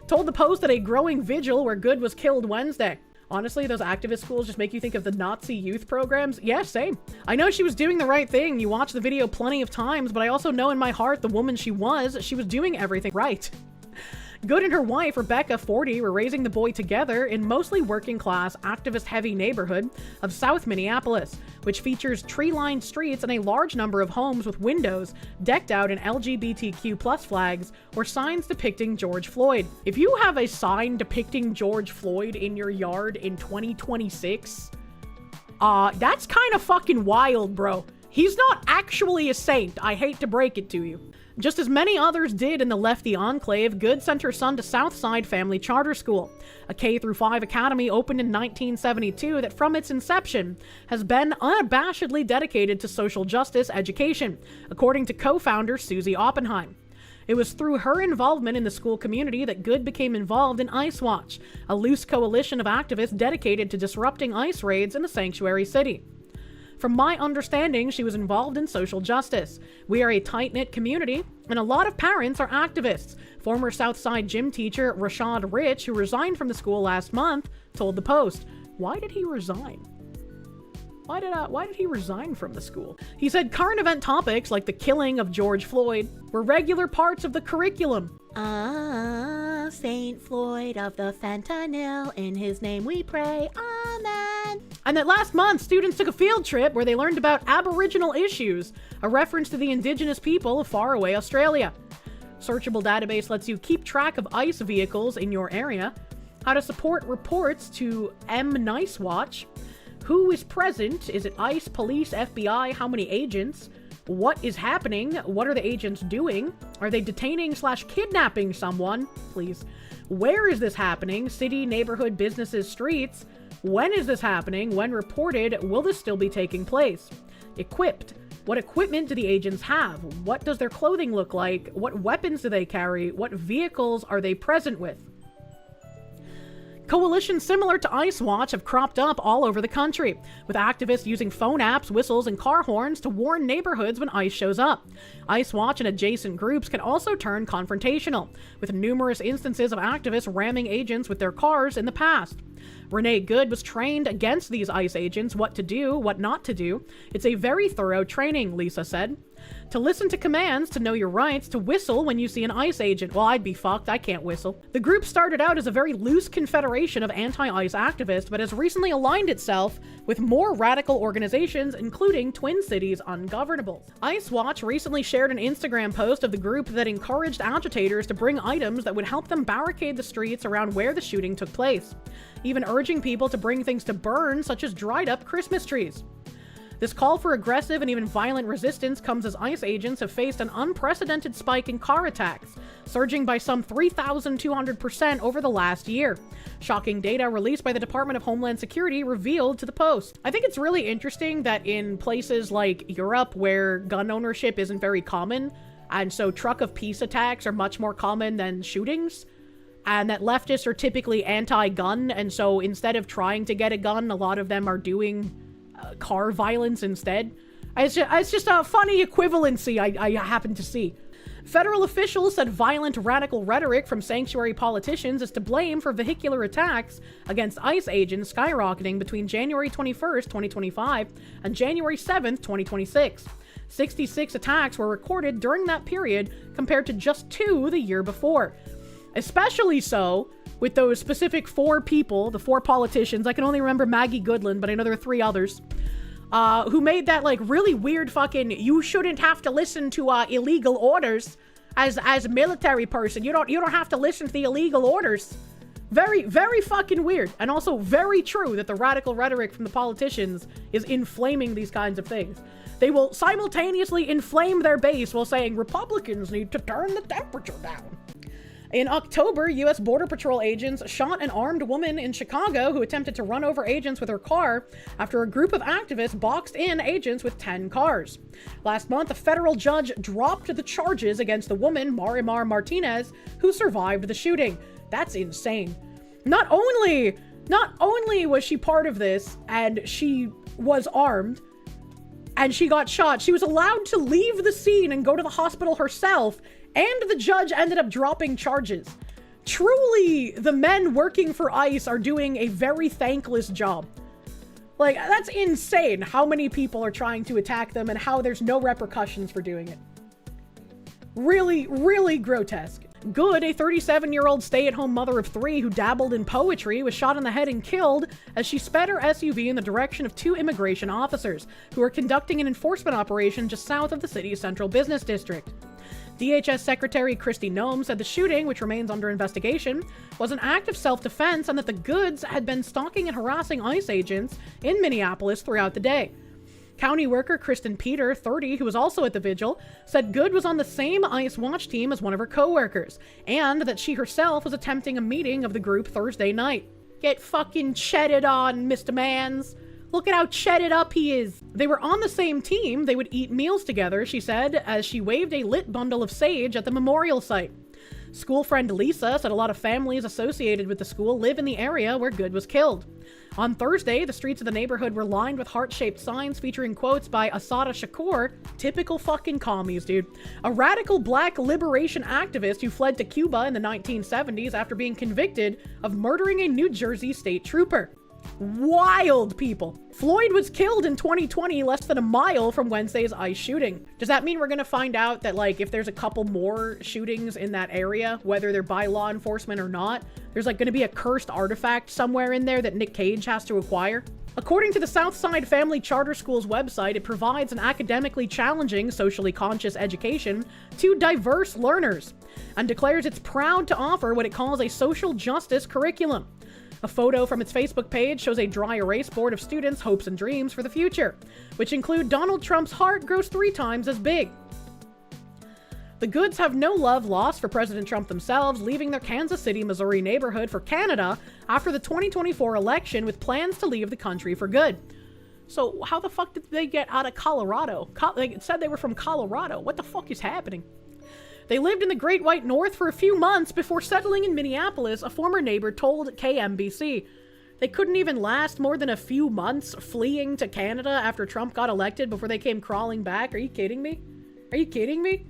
Told the Post that a growing vigil where Good was killed Wednesday. Honestly, those activist schools just make you think of the Nazi youth programs. Yeah, same. I know she was doing the right thing. You watch the video plenty of times, but I also know in my heart the woman she was doing everything right. Good and her wife, Rebecca, 40, were raising the boy together in mostly working-class, activist-heavy neighborhood of South Minneapolis, which features tree-lined streets and a large number of homes with windows decked out in LGBTQ+ flags or signs depicting George Floyd. If you have a sign depicting George Floyd in your yard in 2026, that's kind of fucking wild, bro. He's not actually a saint. I hate to break it to you. Just as many others did in the lefty enclave, Good sent her son to Southside Family Charter School, a K-5 academy opened in 1972 that from its inception has been unabashedly dedicated to social justice education, according to co-founder Susie Oppenheim. It was through her involvement in the school community that Good became involved in ICE Watch, a loose coalition of activists dedicated to disrupting ICE raids in the sanctuary city. From my understanding, she was involved in social justice. We are a tight-knit community, and a lot of parents are activists. Former Southside gym teacher Rashad Rich, who resigned from the school last month, told the Post. Why did he resign? Why did he resign from the school? He said current event topics like the killing of George Floyd were regular parts of the curriculum. Saint Floyd of the fentanyl, in his name we pray, amen. And that last month, students took a field trip where they learned about Aboriginal issues, a reference to the indigenous people of faraway Australia. Searchable database lets you keep track of ICE vehicles in your area, how to support reports to Nice Watch, who is present, is it ICE, police, FBI, how many agents, what is happening, what are the agents doing, are they detaining/kidnapping someone, please, where is this happening, city, neighborhood, businesses, streets, when is this happening, when reported, will this still be taking place, equipped, what equipment do the agents have, what does their clothing look like, what weapons do they carry, what vehicles are they present with. Coalitions similar to Ice Watch have cropped up all over the country, with activists using phone apps, whistles, and car horns to warn neighborhoods when ICE shows up. Ice Watch and adjacent groups can also turn confrontational, with numerous instances of activists ramming agents with their cars in the past. Renee Good was trained against these ICE agents, what to do, what not to do. It's a very thorough training, Lisa said. To listen to commands, to know your rights, to whistle when you see an ICE agent. Well, I'd be fucked, I can't whistle. The group started out as a very loose confederation of anti-ICE activists, but has recently aligned itself with more radical organizations, including Twin Cities Ungovernables. Ice Watch recently shared an Instagram post of the group that encouraged agitators to bring items that would help them barricade the streets around where the shooting took place, even urging people to bring things to burn, such as dried up Christmas trees. This call for aggressive and even violent resistance comes as ICE agents have faced an unprecedented spike in car attacks, surging by some 3,200% over the last year. Shocking data released by the Department of Homeland Security revealed to the Post. I think it's really interesting that in places like Europe, where gun ownership isn't very common, and so truck of peace attacks are much more common than shootings, and that leftists are typically anti-gun, and so instead of trying to get a gun, a lot of them are doing car violence instead. It's just a funny equivalency I happen to see. Federal officials said violent radical rhetoric from sanctuary politicians is to blame for vehicular attacks against ICE agents skyrocketing between January 21st, 2025 and January 7th, 2026. 66 attacks were recorded during that period compared to just 2 the year before. Especially so with those specific 4 people, the 4 politicians. I can only remember Maggie Goodland, but I know there are 3 others, who made that like really weird fucking, you shouldn't have to listen to illegal orders as a military person. You don't have to listen to the illegal orders. Very, very fucking weird. And also very true that the radical rhetoric from the politicians is inflaming these kinds of things. They will simultaneously inflame their base while saying Republicans need to turn the temperature down. In October, U.S. Border Patrol agents shot an armed woman in Chicago who attempted to run over agents with her car after a group of activists boxed in agents with 10 cars. Last month, a federal judge dropped the charges against the woman, Marimar Martinez, who survived the shooting. That's insane. Not only was she part of this and she was armed and she got shot, she was allowed to leave the scene and go to the hospital herself, and the judge ended up dropping charges. Truly, the men working for ICE are doing a very thankless job. Like, that's insane how many people are trying to attack them and how there's no repercussions for doing it. Really, really grotesque. Good, a 37-year-old stay-at-home mother of 3 who dabbled in poetry, was shot in the head and killed as she sped her SUV in the direction of 2 immigration officers who were conducting an enforcement operation just south of the city's central business district. DHS Secretary Kristi Noem said the shooting, which remains under investigation, was an act of self-defense and that the Goods had been stalking and harassing ICE agents in Minneapolis throughout the day. County worker Kristen Peter, 30, who was also at the vigil, said Good was on the same ICE watch team as one of her co-workers, and that she herself was attempting a meeting of the group Thursday night. Get fucking chedded on, Mr. Mans. Look at how chedded up he is. They were on the same team. They would eat meals together, she said, as she waved a lit bundle of sage at the memorial site. School friend Lisa said a lot of families associated with the school live in the area where Good was killed. On Thursday, the streets of the neighborhood were lined with heart-shaped signs featuring quotes by Assata Shakur, typical fucking commies, dude, a radical black liberation activist who fled to Cuba in the 1970s after being convicted of murdering a New Jersey state trooper. Wild people. Floyd was killed in 2020, less than a mile from Wednesday's ICE shooting. Does that mean we're gonna find out that, like, if there's a couple more shootings in that area, whether they're by law enforcement or not, there's like gonna be a cursed artifact somewhere in there that Nick Cage has to acquire? According to the Southside Family Charter School's website, it provides an academically challenging, socially conscious education to diverse learners, and declares it's proud to offer what it calls a social justice curriculum. A photo from its Facebook page shows a dry erase board of students' hopes and dreams for the future, which include Donald Trump's heart grows 3 times as big. The Goods have no love lost for President Trump themselves, leaving their Kansas City, Missouri neighborhood for Canada after the 2024 election with plans to leave the country for good. So how the fuck did they get out of Colorado? They said they were from Colorado. What the fuck is happening? They lived in the Great White North for a few months before settling in Minneapolis, a former neighbor told KMBC. They couldn't even last more than a few months fleeing to Canada after Trump got elected before they came crawling back. Are you kidding me? Are you kidding me?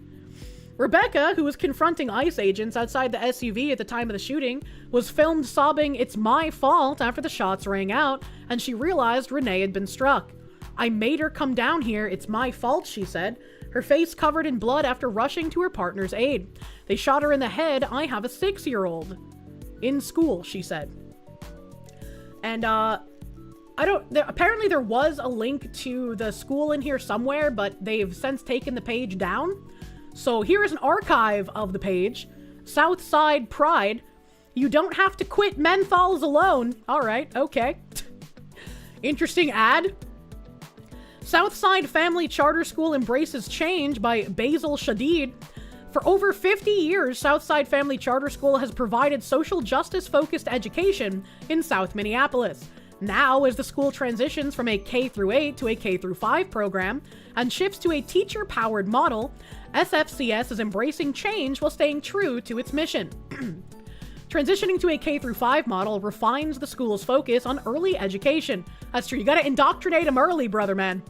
Rebecca, who was confronting ICE agents outside the SUV at the time of the shooting, was filmed sobbing, "It's my fault," after the shots rang out, and she realized Renee had been struck. "I made her come down here. It's my fault," she said, her face covered in blood after rushing to her partner's aid. "They shot her in the head. I have a 6-year-old. In school," she said. And, apparently there was a link to the school in here somewhere, but they've since taken the page down. So here is an archive of the page. Southside Pride. "You don't have to quit menthols alone." All right, okay. Interesting ad. Southside Family Charter School embraces change by Basil Shadid. For over 50 years, Southside Family Charter School has provided social justice-focused education in South Minneapolis. Now, as the school transitions from a K-8 to a K-5 program and shifts to a teacher-powered model, SFCS is embracing change while staying true to its mission. Transitioning to a K-5 model refines the school's focus on early education. That's true, you gotta indoctrinate them early, brother man.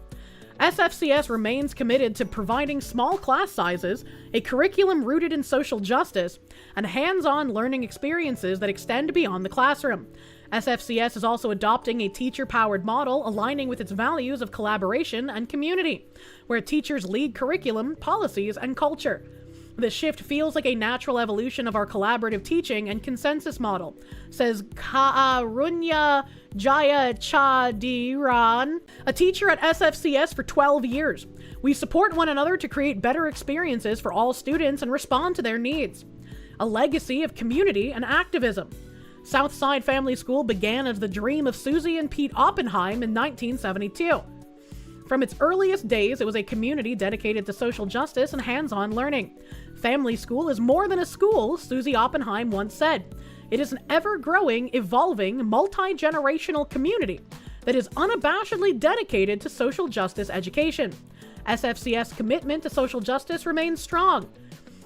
SFCS remains committed to providing small class sizes, a curriculum rooted in social justice, and hands-on learning experiences that extend beyond the classroom. SFCS is also adopting a teacher-powered model aligning with its values of collaboration and community, where teachers lead curriculum, policies, and culture. This shift feels like a natural evolution of our collaborative teaching and consensus model, says Kaarunya Jayachadiran, a teacher at SFCS for 12 years. "We support one another to create better experiences for all students and respond to their needs. A legacy of community and activism." Southside Family School began as the dream of Susie and Pete Oppenheim in 1972. From its earliest days, it was a community dedicated to social justice and hands-on learning. "Family School is more than a school," Susie Oppenheim once said. "It is an ever-growing, evolving, multi-generational community that is unabashedly dedicated to social justice education. SFCS commitment to social justice remains strong.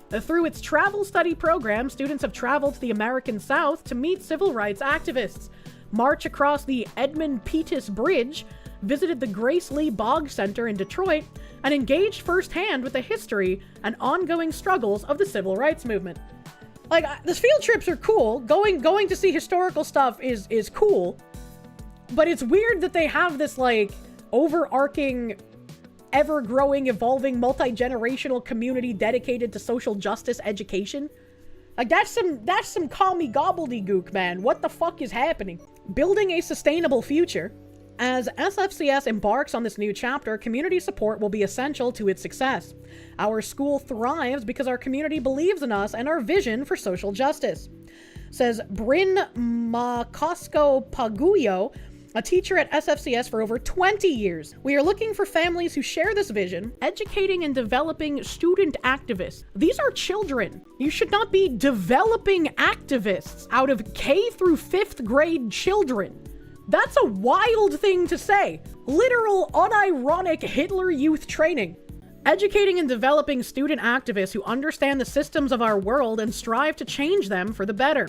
Through its travel study program, students have traveled to the American South to meet civil rights activists, march across the Edmund Pettus Bridge, visited the Grace Lee Boggs Center in Detroit, and engaged firsthand with the history and ongoing struggles of the civil rights movement." Like, the field trips are cool. Going to see historical stuff is cool. But it's weird that they have this, like, overarching, ever-growing, evolving, multi-generational community dedicated to social justice education. Like, that's some call me gobbledygook, man. What the fuck is happening? Building a sustainable future. As SFCS embarks on this new chapter, community support will be essential to its success. "Our school thrives because our community believes in us and our vision for social justice," says Bryn Makosko Paguyo, a teacher at SFCS for over 20 years. "We are looking for families who share this vision, educating and developing student activists." These are children. You should not be developing activists out of K through 5th grade children. That's a wild thing to say. Literal, unironic Hitler Youth training. "Educating and developing student activists who understand the systems of our world and strive to change them for the better.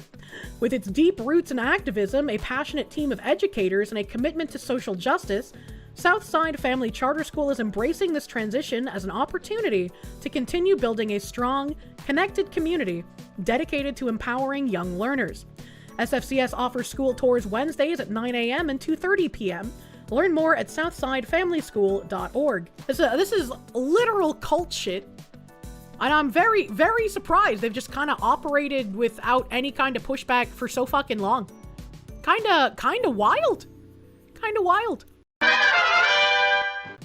With its deep roots in activism, a passionate team of educators, and a commitment to social justice, Southside Family Charter School is embracing this transition as an opportunity to continue building a strong, connected community dedicated to empowering young learners. SFCS offers school tours Wednesdays at 9 a.m. and 2:30 p.m. Learn more at southsidefamilyschool.org. This is literal cult shit. And I'm very, very surprised they've just kind of operated without any kind of pushback for so fucking long. Kinda wild. Kinda wild.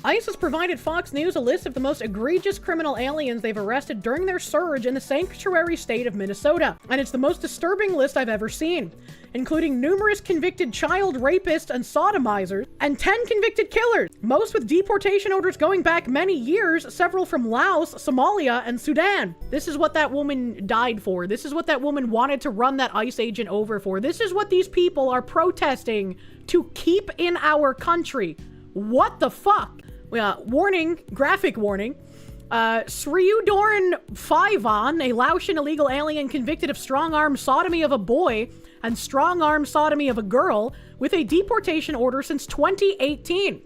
ICE has provided Fox News a list of the most egregious criminal aliens they've arrested during their surge in the sanctuary state of Minnesota, and it's the most disturbing list I've ever seen, including numerous convicted child rapists and sodomizers, and 10 convicted killers, most with deportation orders going back many years, several from Laos, Somalia, and Sudan. This is what that woman died for. This is what that woman wanted to run that ICE agent over for. This is what these people are protesting to keep in our country. What the fuck? Warning, graphic warning. Sriudorn Faivan, a Laotian illegal alien convicted of strong-arm sodomy of a boy and strong-arm sodomy of a girl, with a deportation order since 2018.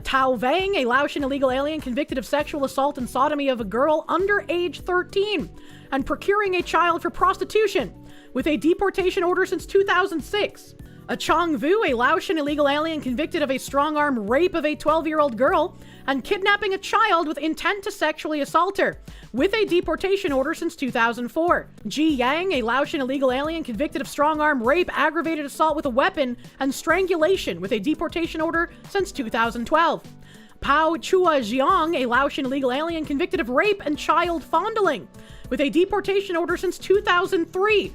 Tao Vang, a Laotian illegal alien convicted of sexual assault and sodomy of a girl under age 13 and procuring a child for prostitution, with a deportation order since 2006. Chong Vu, a Laotian illegal alien convicted of a strong-arm rape of a 12-year-old girl and kidnapping a child with intent to sexually assault her, with a deportation order since 2004. Ji Yang, a Laotian illegal alien convicted of strong-arm rape, aggravated assault with a weapon, and strangulation, with a deportation order since 2012. Pao Chua Jiang, a Laotian illegal alien convicted of rape and child fondling, with a deportation order since 2003.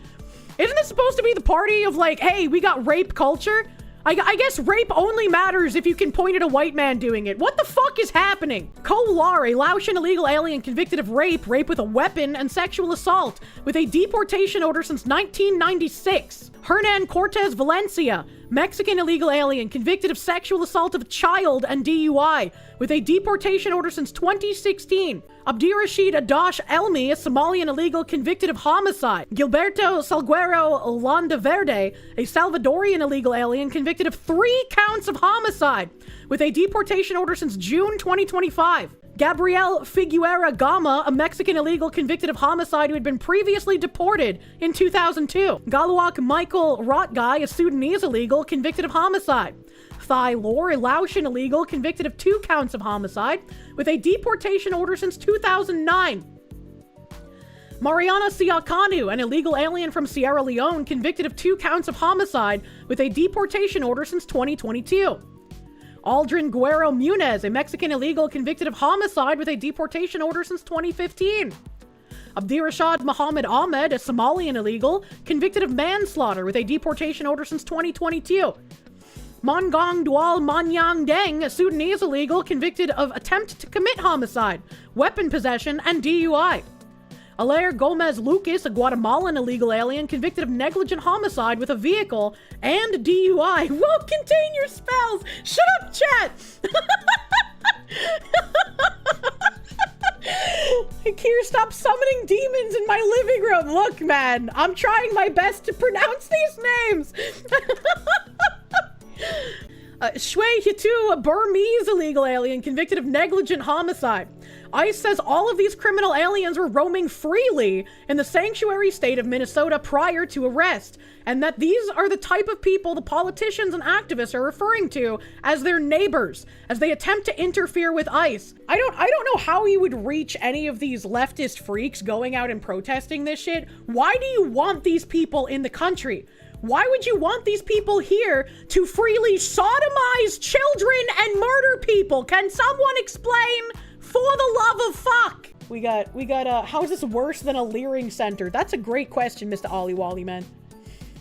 Isn't this supposed to be the party of like, hey, we got rape culture? I guess rape only matters if you can point at a white man doing it. What the fuck is happening? Ko Lar, a Laotian illegal alien convicted of rape with a weapon, and sexual assault, with a deportation order since 1996. Hernan Cortez Valencia, Mexican illegal alien convicted of sexual assault of a child and DUI, with a deportation order since 2016. Abdirashid Adash Elmi, a Somalian illegal convicted of homicide. Gilberto Salguero Landaverde, a Salvadorian illegal alien convicted of 3 counts of homicide, with a deportation order since June 2025. Gabriel Figuera Gama, a Mexican illegal convicted of homicide who had been previously deported in 2002. Galuak Michael Rotguy, a Sudanese illegal convicted of homicide. Thai Lor, a Laotian illegal convicted of 2 counts of homicide, with a deportation order since 2009. Mariana Siakanu, an illegal alien from Sierra Leone convicted of 2 counts of homicide, with a deportation order since 2022. Aldrin Guerrero Munez, a Mexican illegal convicted of homicide with a deportation order since 2015. Abdirashad Mohammed Ahmed, a Somalian illegal, convicted of manslaughter with a deportation order since 2022. Mongong Dual Manyang Deng, a Sudanese illegal, convicted of attempt to commit homicide, weapon possession, and DUI. Alair Gomez Lucas, a Guatemalan illegal alien, convicted of negligent homicide with a vehicle and DUI. Whoa, contain your spells! Shut up, chat! Kier, stop summoning demons in my living room. Look, man, I'm trying my best to pronounce these names. Shui Hitu, a Burmese illegal alien convicted of negligent homicide. ICE says all of these criminal aliens were roaming freely in the sanctuary state of Minnesota prior to arrest, and that these are the type of people the politicians and activists are referring to as their neighbors, as they attempt to interfere with ICE. I don't know how you would reach any of these leftist freaks going out and protesting this shit. Why do you want these people in the country? Why would you want these people here to freely sodomize children and murder people? Can someone explain? For the love of fuck! We got, how is this worse than a leering center? That's a great question, Mr. Ollie Wally, man.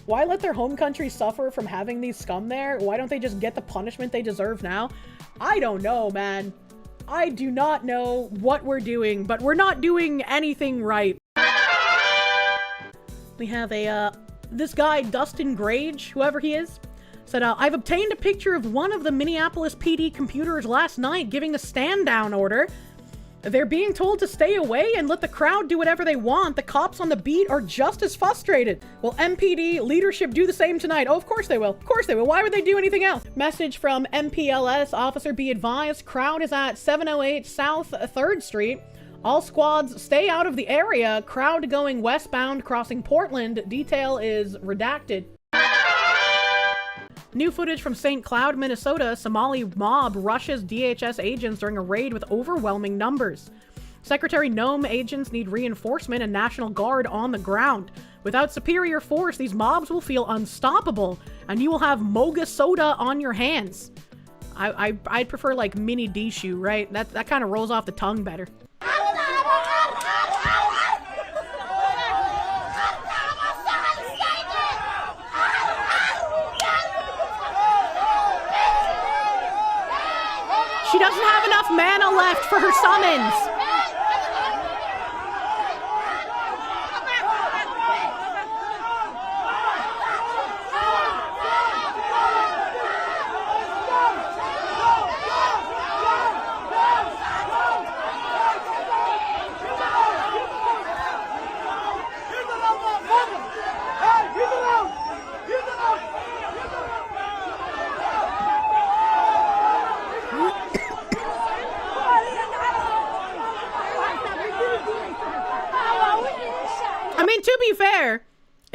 Why let their home country suffer from having these scum there? Why don't they just get the punishment they deserve now? I don't know, man. I do not know what we're doing, but we're not doing anything right. We have this guy, Dustin Grage, whoever he is, said, I've obtained a picture of one of the Minneapolis PD computers last night giving a stand-down order. They're being told to stay away and let the crowd do whatever they want. The cops on the beat are just as frustrated. Will MPD leadership do the same tonight? Oh, of course they will. Of course they will. Why would they do anything else? Message from MPLS. Officer, be advised. Crowd is at 708 South 3rd Street. All squads stay out of the area. Crowd going westbound crossing Portland. Detail is redacted. New footage from St. Cloud, Minnesota. Somali mob rushes DHS agents during a raid with overwhelming numbers. Secretary Nome agents need reinforcement and National Guard on the ground. Without superior force, these mobs will feel unstoppable, and you will have Moga soda on your hands. I'd prefer like mini D-shoe, right? That kind of rolls off the tongue better. She doesn't have enough mana left for her summons.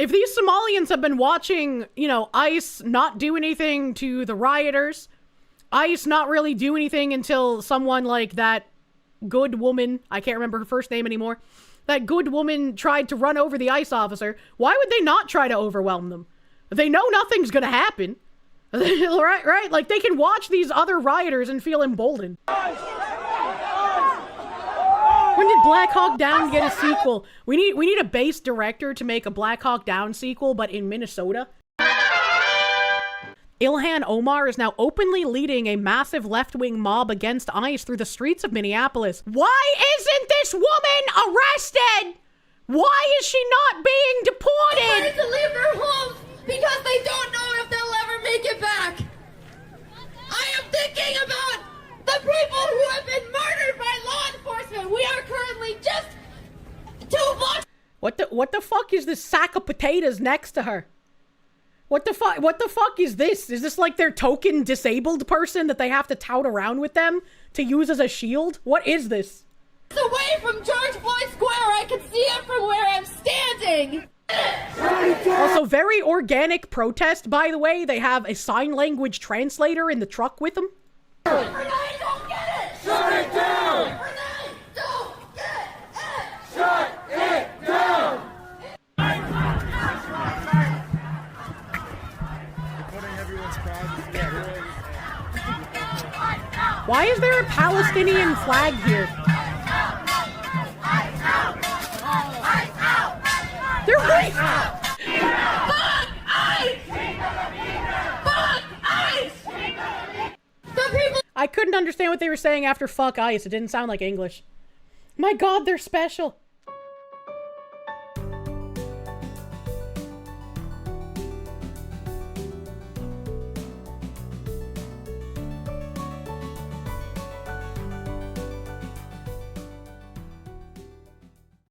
If these Somalians have been watching, you know, ICE not do anything to the rioters, ICE not really do anything until someone like that good woman, I can't remember her first name anymore, that good woman tried to run over the ICE officer, why would they not try to overwhelm them? They know nothing's gonna happen. right? Like, they can watch these other rioters and feel emboldened. When did Black Hawk Down get a sequel? We need a base director to make a Black Hawk Down sequel, but in Minnesota. Ilhan Omar is now openly leading a massive left-wing mob against ICE through the streets of Minneapolis. Why isn't this woman arrested? Why is she not being deported? They're ready to leave their homes because they don't know if they'll ever make it back. I am thinking about the people who have been murdered by law enforcement. We are currently just 2 blocks. What the fuck is this sack of potatoes next to her? What the fuck is this? Is this like their token disabled person that they have to tout around with them to use as a shield? What is this? Away from George Floyd Square, I can see it from where I'm standing. Also, very organic protest, by the way. They have a sign language translator in the truck with them. Renee, don't get it! Shut it down! Renee, don't get it! Shut it down! Why is there a Palestinian flag here? They're right! Fuck ICE! Fuck ICE! The people. I couldn't understand what they were saying after fuck ICE. It didn't sound like English. My god, they're special.